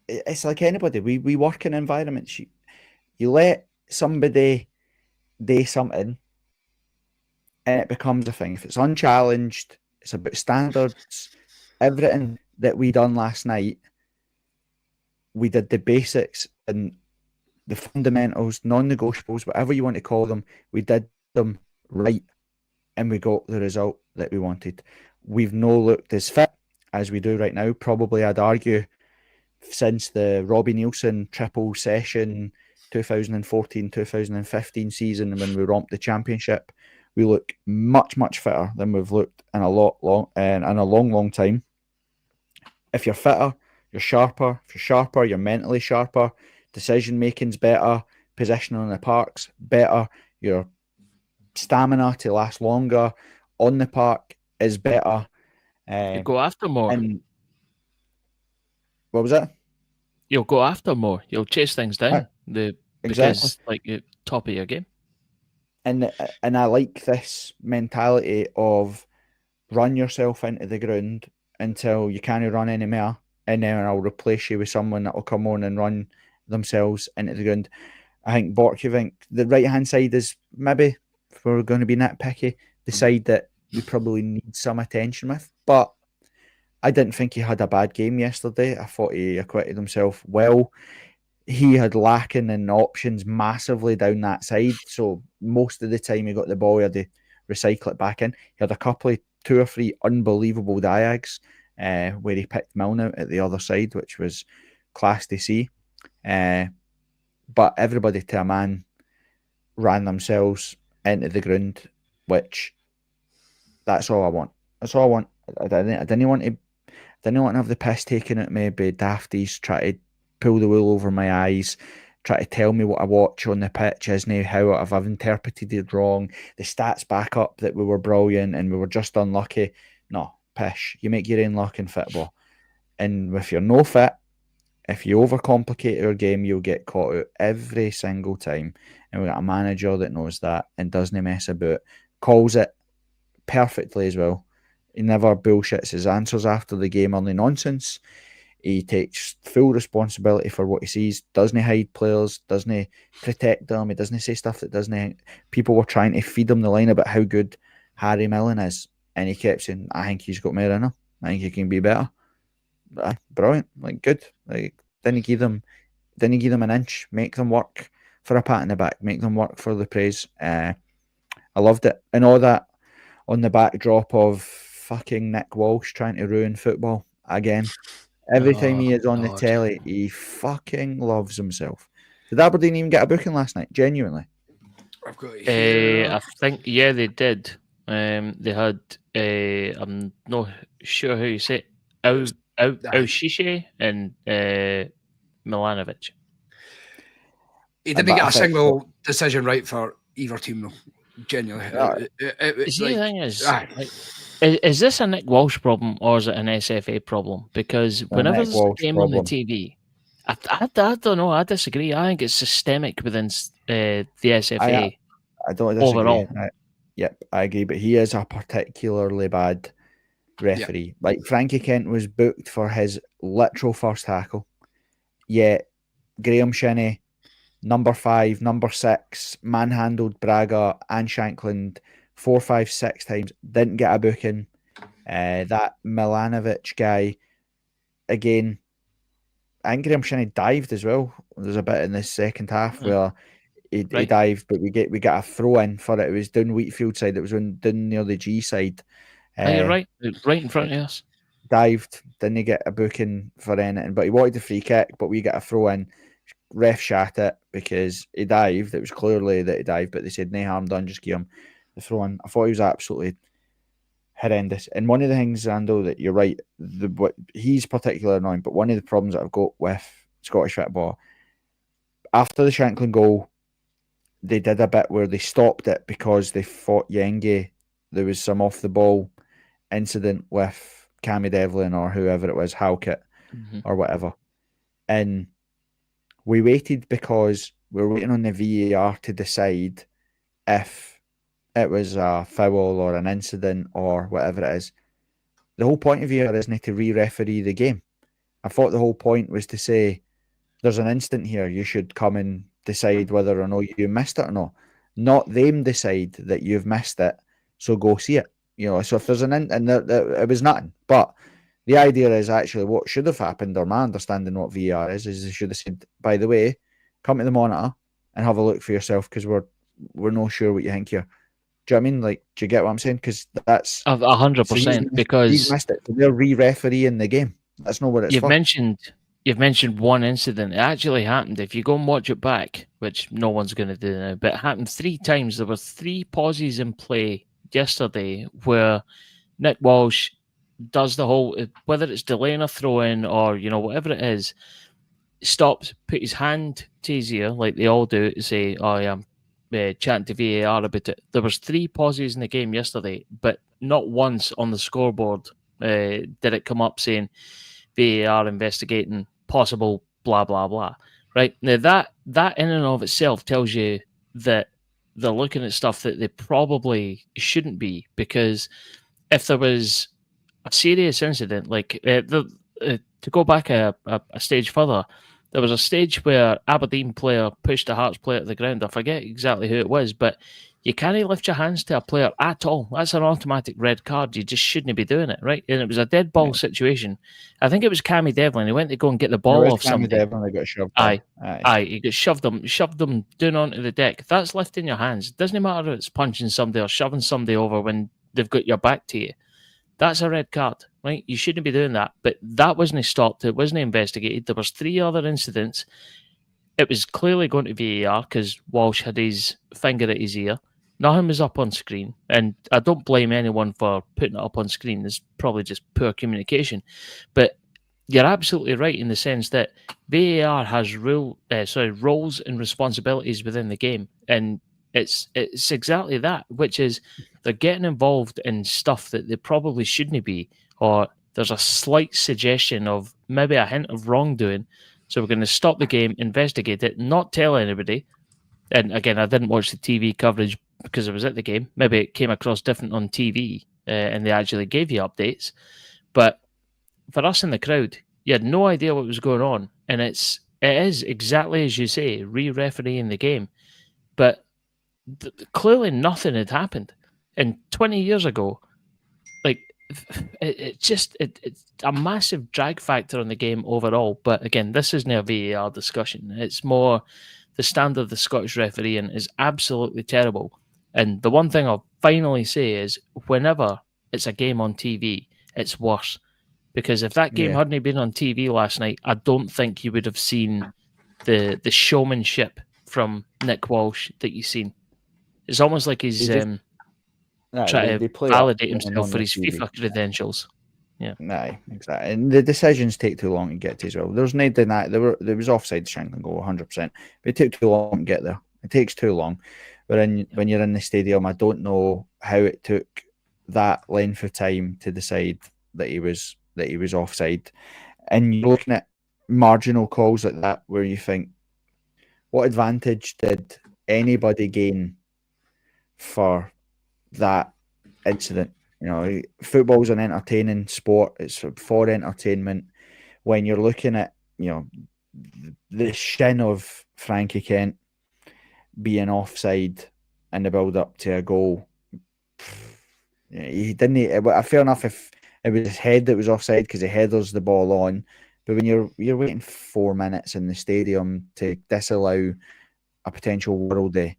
it's like anybody. We work in environments. You let somebody do something, and it becomes a thing. If it's unchallenged, it's about standards. Everything that we done last night, we did the basics and the fundamentals, non-negotiables, whatever you want to call them, we did them right, and we got the result that we wanted. We've no looked as fit as we do right now. Probably, I'd argue, since the Robbie Nielsen triple session 2014-2015 season when we romped the championship, we look much, much fitter than we've looked in a long time. If you're fitter, you're sharper. If you're sharper, you're mentally sharper. Decision making's better. Positioning on the park's better. Your stamina to last longer on the park is better. You go after more. And what was that? You'll go after more. You'll chase things down. Because like you're top of your game. And I like this mentality of run yourself into the ground until you can't run anymore, and then I'll replace you with someone that will come on and run themselves into the ground. I think Borchgrevink, the right hand side is maybe, if we're going to be nitpicky, the side that we probably need some attention with. But I didn't think he had a bad game yesterday. I thought he acquitted himself well. He had lacking in options massively down that side. So most of the time he got the ball, he had to recycle it back in. He had a couple of 2 or 3 unbelievable diags where he picked Milne out at the other side, which was class to see. But everybody to a man ran themselves into the ground, which that's all I want. That's all I want. I didn't want to have the piss taken at me by dafties try to pull the wool over my eyes, try to tell me what I watch on the pitch isn't how I've interpreted it wrong. The stats back up that we were brilliant and we were just unlucky. No, pish. You make your own luck in football. And if you're no fit, if you overcomplicate your game, you'll get caught out every single time. And we've got a manager that knows that and doesn't mess about. Calls it perfectly as well. He never bullshits his answers after the game, only nonsense. He takes full responsibility for what he sees, doesn't hide players, doesn't protect them, he doesn't say stuff that doesn't... People were trying to feed him the line about how good Harry Millen is, and he kept saying, I think he's got more in him, I think he can be better. brilliant, like good. Like didn't give them an inch, make them work for a pat in the back, make them work for the praise. I loved it, and all that on the backdrop of fucking Nick Walsh trying to ruin football again. Every time he is on the telly, he fucking loves himself. Did Aberdeen even get a booking last night? Genuinely, I've got it here. I think they did. They had I'm not sure how you say it. Shishe and Milanovic. He didn't get a single decision right for either team, though. Genuinely. The thing is this a Nick Walsh problem or is it an SFA problem? Because whenever there's a game on the TV, I don't know. I disagree. I think it's systemic within the SFA. I don't disagree. Overall. Yep, I agree. But he is a particularly bad referee. Yep. Like Frankie Kent was booked for his literal first tackle, yet Graham Shinnie, number 5, number 6, manhandled Braga and Shankland 4, 5, 6 times, didn't get a booking. That Milanovic guy, again, I think Graham Shinnie dived as well. There's a bit in the second half where he dived, but we got a throw in for it. It was down Wheatfield side. It was down near the G side. You're right in front of us. Dived, didn't get a booking for anything, but he wanted a free kick, but we got a throw in. Ref shot it because he dived. It was clearly that he dived, but they said no harm done, just give him the throw in. I thought he was absolutely horrendous. And one of the things, Randall, that you're right, he's particularly annoying, but one of the problems that I've got with Scottish football, after the Shankland goal, they did a bit where they stopped it because they fought Yenge. There was some off the ball incident with Cammy Devlin or whoever it was, Halkett or whatever. And we waited because we were waiting on the VAR to decide if it was a foul or an incident or whatever it is. The whole point of VAR isn't to re-referee the game. I thought the whole point was to say, there's an instant here, you should come and decide whether or not you missed it or not. Not them decide that you've missed it, so go see it. So if there's and it was nothing. But the idea is actually what should have happened, or my understanding what VAR is they should have said, by the way, come to the monitor and have a look for yourself because we're not sure what you think here. Do you know what I mean? Like, do you get what I'm saying? Because that's 100%. Because he's missed it. So they're re-refereeing the game. That's not what it's for. You've mentioned one incident. It actually happened. If you go and watch it back, which no one's going to do now, but it happened 3 times. There were 3 pauses in play yesterday where Nick Walsh does the whole, whether it's delaying a throw-in or, whatever it is, stops, put his hand to his ear, like they all do, to say, oh, yeah, I'm chatting to VAR about it. There was 3 pauses in the game yesterday, but not once on the scoreboard did it come up saying VAR investigating possible blah, blah, blah. Right? Now, that in and of itself tells you that they're looking at stuff that they probably shouldn't be, because if there was a serious incident, like to go back a stage further, there was a stage where Aberdeen player pushed a Hearts player to the ground. I forget exactly who it was, but you can't lift your hands to a player at all. That's an automatic red card. You just shouldn't be doing it, right? And it was a dead ball situation. I think it was Cammy Devlin. He went to go and get the ball off somebody. Devlin, got shoved. Aye. He got shoved them down onto the deck. That's lifting your hands. It doesn't matter if it's punching somebody or shoving somebody over when they've got your back to you. That's a red card, right? You shouldn't be doing that. But that wasn't stopped. It wasn't investigated. There was 3 other incidents. It was clearly going to VAR because Walsh had his finger at his ear. Nothing was up on screen. And I don't blame anyone for putting it up on screen. It's probably just poor communication. But you're absolutely right in the sense that VAR has roles and responsibilities within the game. And it's exactly that, which is they're getting involved in stuff that they probably shouldn't be, or there's a slight suggestion of maybe a hint of wrongdoing. So we're going to stop the game, investigate it, not tell anybody. And again, I didn't watch the TV coverage because I was at the game. Maybe it came across different on TV and they actually gave you updates. But for us in the crowd, you had no idea what was going on. And it is exactly as you say, re-refereeing the game. But clearly nothing had happened. And 20 years ago, like, it a massive drag factor on the game overall. But again, this isn't a VAR discussion. It's more the standard of the Scottish refereeing is absolutely terrible. And the one thing I'll finally say is whenever it's a game on TV, it's worse. Because if that game hadn't been on TV last night, I don't think you would have seen the showmanship from Nick Walsh that you've seen. It's almost like he's trying to validate himself for his FIFA credentials. Yeah, exactly. And the decisions take too long to get to as well. There's no denying there was offside Shankland goal 100%, but it took too long to get there. It takes too long. But when you're in the stadium, I don't know how it took that length of time to decide that he was offside. And you're looking at marginal calls like that where you think, what advantage did anybody gain for that incident? You know, football's an entertaining sport. It's for entertainment. When you're looking at, you know, the shin of Frankie Kent being offside in the build-up to a goal, he didn't. Fair enough if it was his head that was offside because he headers the ball on, but when you're waiting 4 minutes in the stadium to disallow a potential worldie,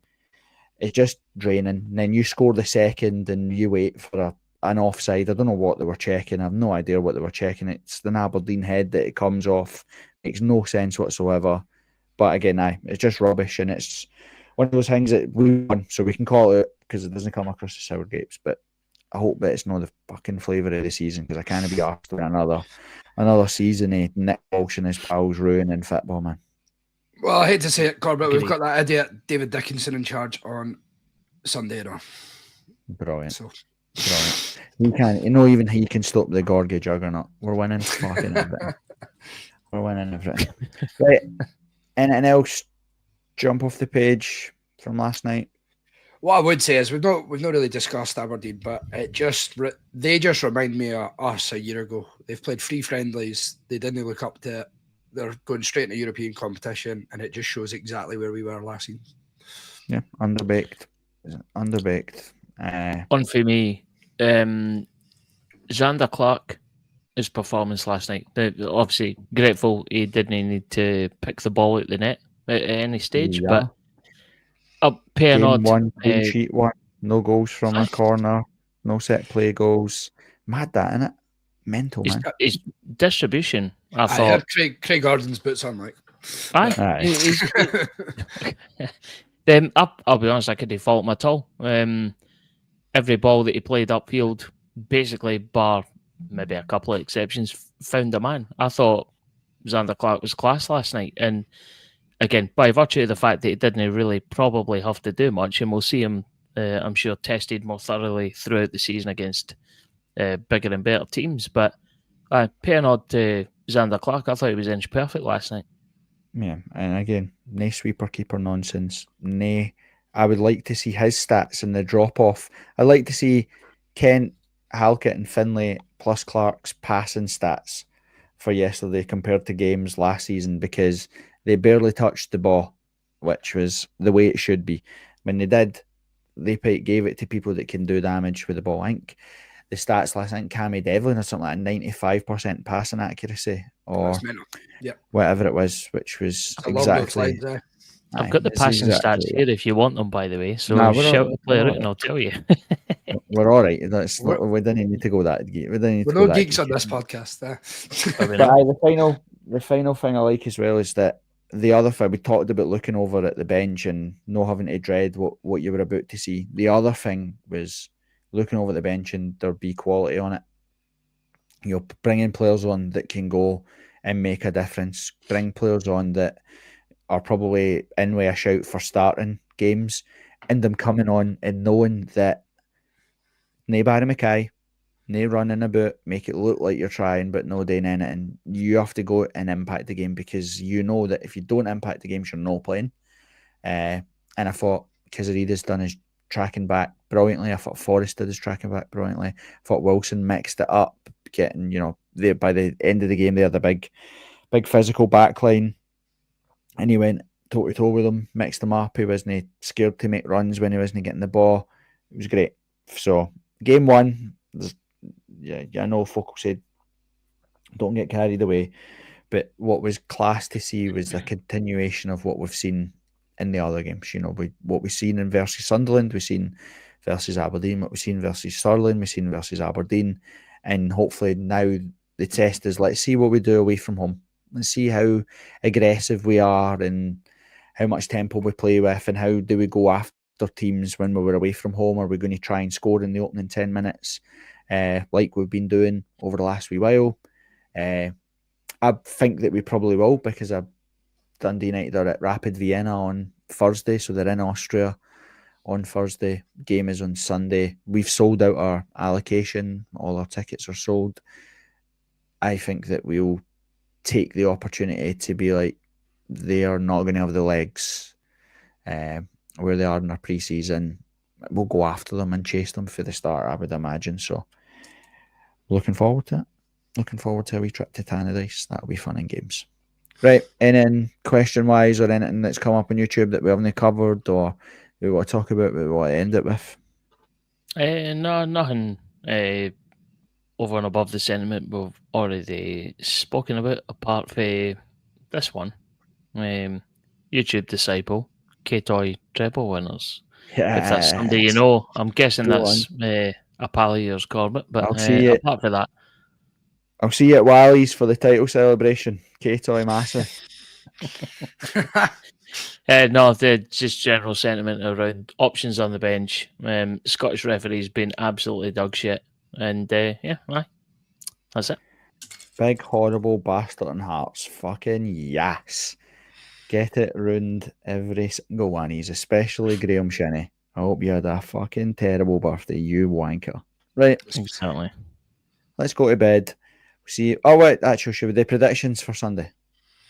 it's just draining. And then you score the second and you wait for an offside. I don't know what they were checking. I have no idea what they were checking. It's the Aberdeen head that it comes off. Makes no sense whatsoever. But again, it's just rubbish, and it's one of those things that we won, so we can call it because it doesn't come across the sour grapes. But I hope that it's not the fucking flavour of the season because I can't be asked for another season of Nick Walsh and his pals ruining football, man. Well, I hate to say it, Corbett, we've got that idiot David Dickinson in charge on Sunday now. Brilliant. Brilliant. Even he can stop the Gorgie juggernaut. We're winning fucking everything. We're winning everything. Right. Anything else jump off the page from last night? What I would say is we've not really discussed Aberdeen, but they just remind me of us a year ago. They've played 3 friendlies. They didn't look up to it. They're going straight into European competition, and it just shows exactly where we were last season. Yeah, underbaked. On for me, Xander Clark, his performance last night. Obviously, grateful he didn't need to pick the ball out the net at any stage, but up pay a nod. One clean sheet, one no goals from a corner, no set play goals. Mad that, isn't it? Mental, man. His distribution, I thought. Had Craig Gordon's boots on, like. Aye. I'll be honest, I couldn't fault him at all. Every ball that he played upfield, basically, bar maybe a couple of exceptions, found a man. I thought Xander Clark was class last night. And again, by virtue of the fact that he didn't really probably have to do much, and we'll see him, I'm sure, tested more thoroughly throughout the season against bigger and better teams. But pay a nod to Xander Clark. I thought he was inch perfect last night. Yeah, and again, no sweeper keeper nonsense. I would like to see his stats in the drop off. I'd like to see Kent, Halkett, and Finlay plus Clark's passing stats for yesterday compared to games last season because they barely touched the ball, which was the way it should be. When they did, they gave it to people that can do damage with the ball. I think the stats last night, Cammy Devlin or something like 95% passing accuracy or whatever it was, which was exactly. I've got the passing stats here if you want them, by the way. So shout the player out and I'll tell you. We're all right. We didn't need to go that deep. We're no geeks on this podcast. The final thing I like as well is that the other thing, we talked about looking over at the bench and not having to dread what you were about to see. The other thing was looking over the bench and there'd be quality on it. You know, bringing players on that can go and make a difference. Bring players on that are probably in with a shout for starting games, and them coming on and knowing that nae Barry Mackay, nae running about, make it look like you're trying but no doing anything. You have to go and impact the game because you know that if you don't impact the game, you're not playing. And I thought Kazarida's done his tracking back brilliantly. I thought Forrest did his tracking back brilliantly. I thought Wilson mixed it up, getting, by the end of the game, they had a big physical backline. And he went toe-to-toe with them, mixed them up. He wasn't scared to make runs when he wasn't getting the ball. It was great. So, game one, I know folk will say Don't get carried away. But what was class to see was a continuation of what we've seen in the other games. What we've seen in versus Sunderland, we've seen versus Aberdeen, what we've seen versus Stirling, we've seen versus Aberdeen. And hopefully now the test is, let's see what we do away from home. Let's see how aggressive we are and how much tempo we play with, and how do we go after teams when we were away from home. Are we going to try and score in the opening 10 minutes like we've been doing over the last wee while? I think that we probably will, because Dundee United are at Rapid Vienna on Thursday, so they're in Austria on Thursday. Game is on Sunday. We've sold out our allocation. All our tickets are sold. I think that we'll take the opportunity to be like, they are not going to have the legs where they are in their pre-season. We'll go after them and chase them for the start, I would imagine. So looking forward to it. Looking forward to a wee trip to Tannadice. That'll be fun in games. Right, and then question-wise or anything that's come up on YouTube that we haven't covered or we want to talk about, we want to end it with? No, nothing over and above the sentiment we've already spoken about, apart from this one. YouTube Disciple, K-Toy treble winners. Yeah, If that's somebody you know, I'm guessing Go that's a pal of yours, Corbett. But I'll see it. apart from that, I'll see you at Wally's for the title celebration. K-Toy massive. no, the just general sentiment around options on the bench. Scottish referees been absolutely dog shit, and that's it. Big horrible bastard in Hearts. Fucking yes. Get it ruined every single one. He's especially Graham Shinnie. I hope you had a fucking terrible birthday, you wanker. Right. Exactly. Let's go to bed. See. Oh wait, actually, should we do predictions for Sunday?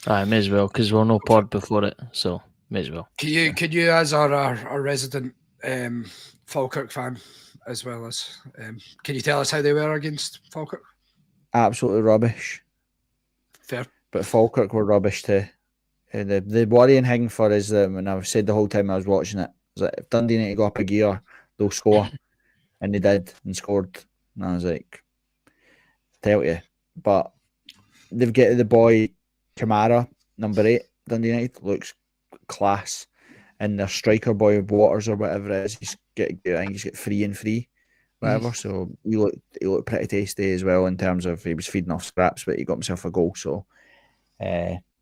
I may as well, because we're no pod before it, so may as well. Could you as our resident Falkirk fan, as well as can you tell us how they were against Falkirk? Absolutely rubbish. Fair. But Falkirk were rubbish too. The worrying thing for is that, and I've said the whole time I was watching it, is that if Dundee need to go up a gear, they'll score. And they did and scored. And I was like, tell you. But they've got the boy Kamara, number 8, Dundee United, looks class. And their striker boy Waters or whatever it is, I think he's got 3 and 3, whatever. So he looked pretty tasty as well, in terms of he was feeding off scraps, but he got himself a goal. So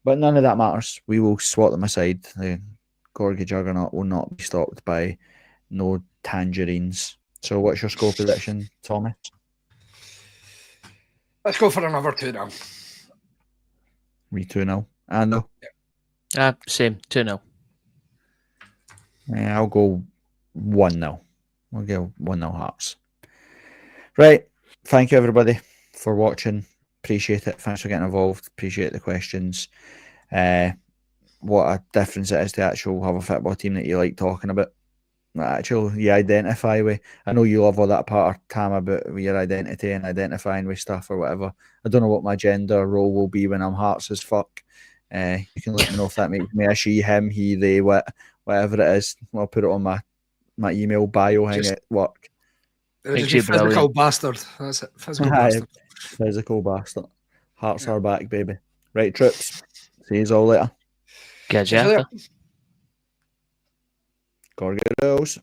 but none of that matters. We will swat them aside. The Gorgie Juggernaut will not be stopped by no tangerines. So what's your score prediction, Thomas? Let's go for another 2-0. Me 2-0. Ando? Same, 2-0. Yeah, I'll go 1-0. We'll go 1-0 Hearts. Right. Thank you, everybody, for watching. Appreciate it. Thanks for getting involved. Appreciate the questions. What a difference it is to actually have a football team that you like talking about. Actually, you identify with. I know you love all that part of Tam about your identity and identifying with stuff or whatever. I don't know what my gender role will be when I'm Hearts as fuck. You can let me know if that makes me a she, him, he, they, whatever it is. I'll put it on my email bio hang at work. Physical bastard. That's it. Physical bastard. Physical bastard. Hearts are back, baby. Right, troops. See you all later. Catch you after. Later. Gorgos.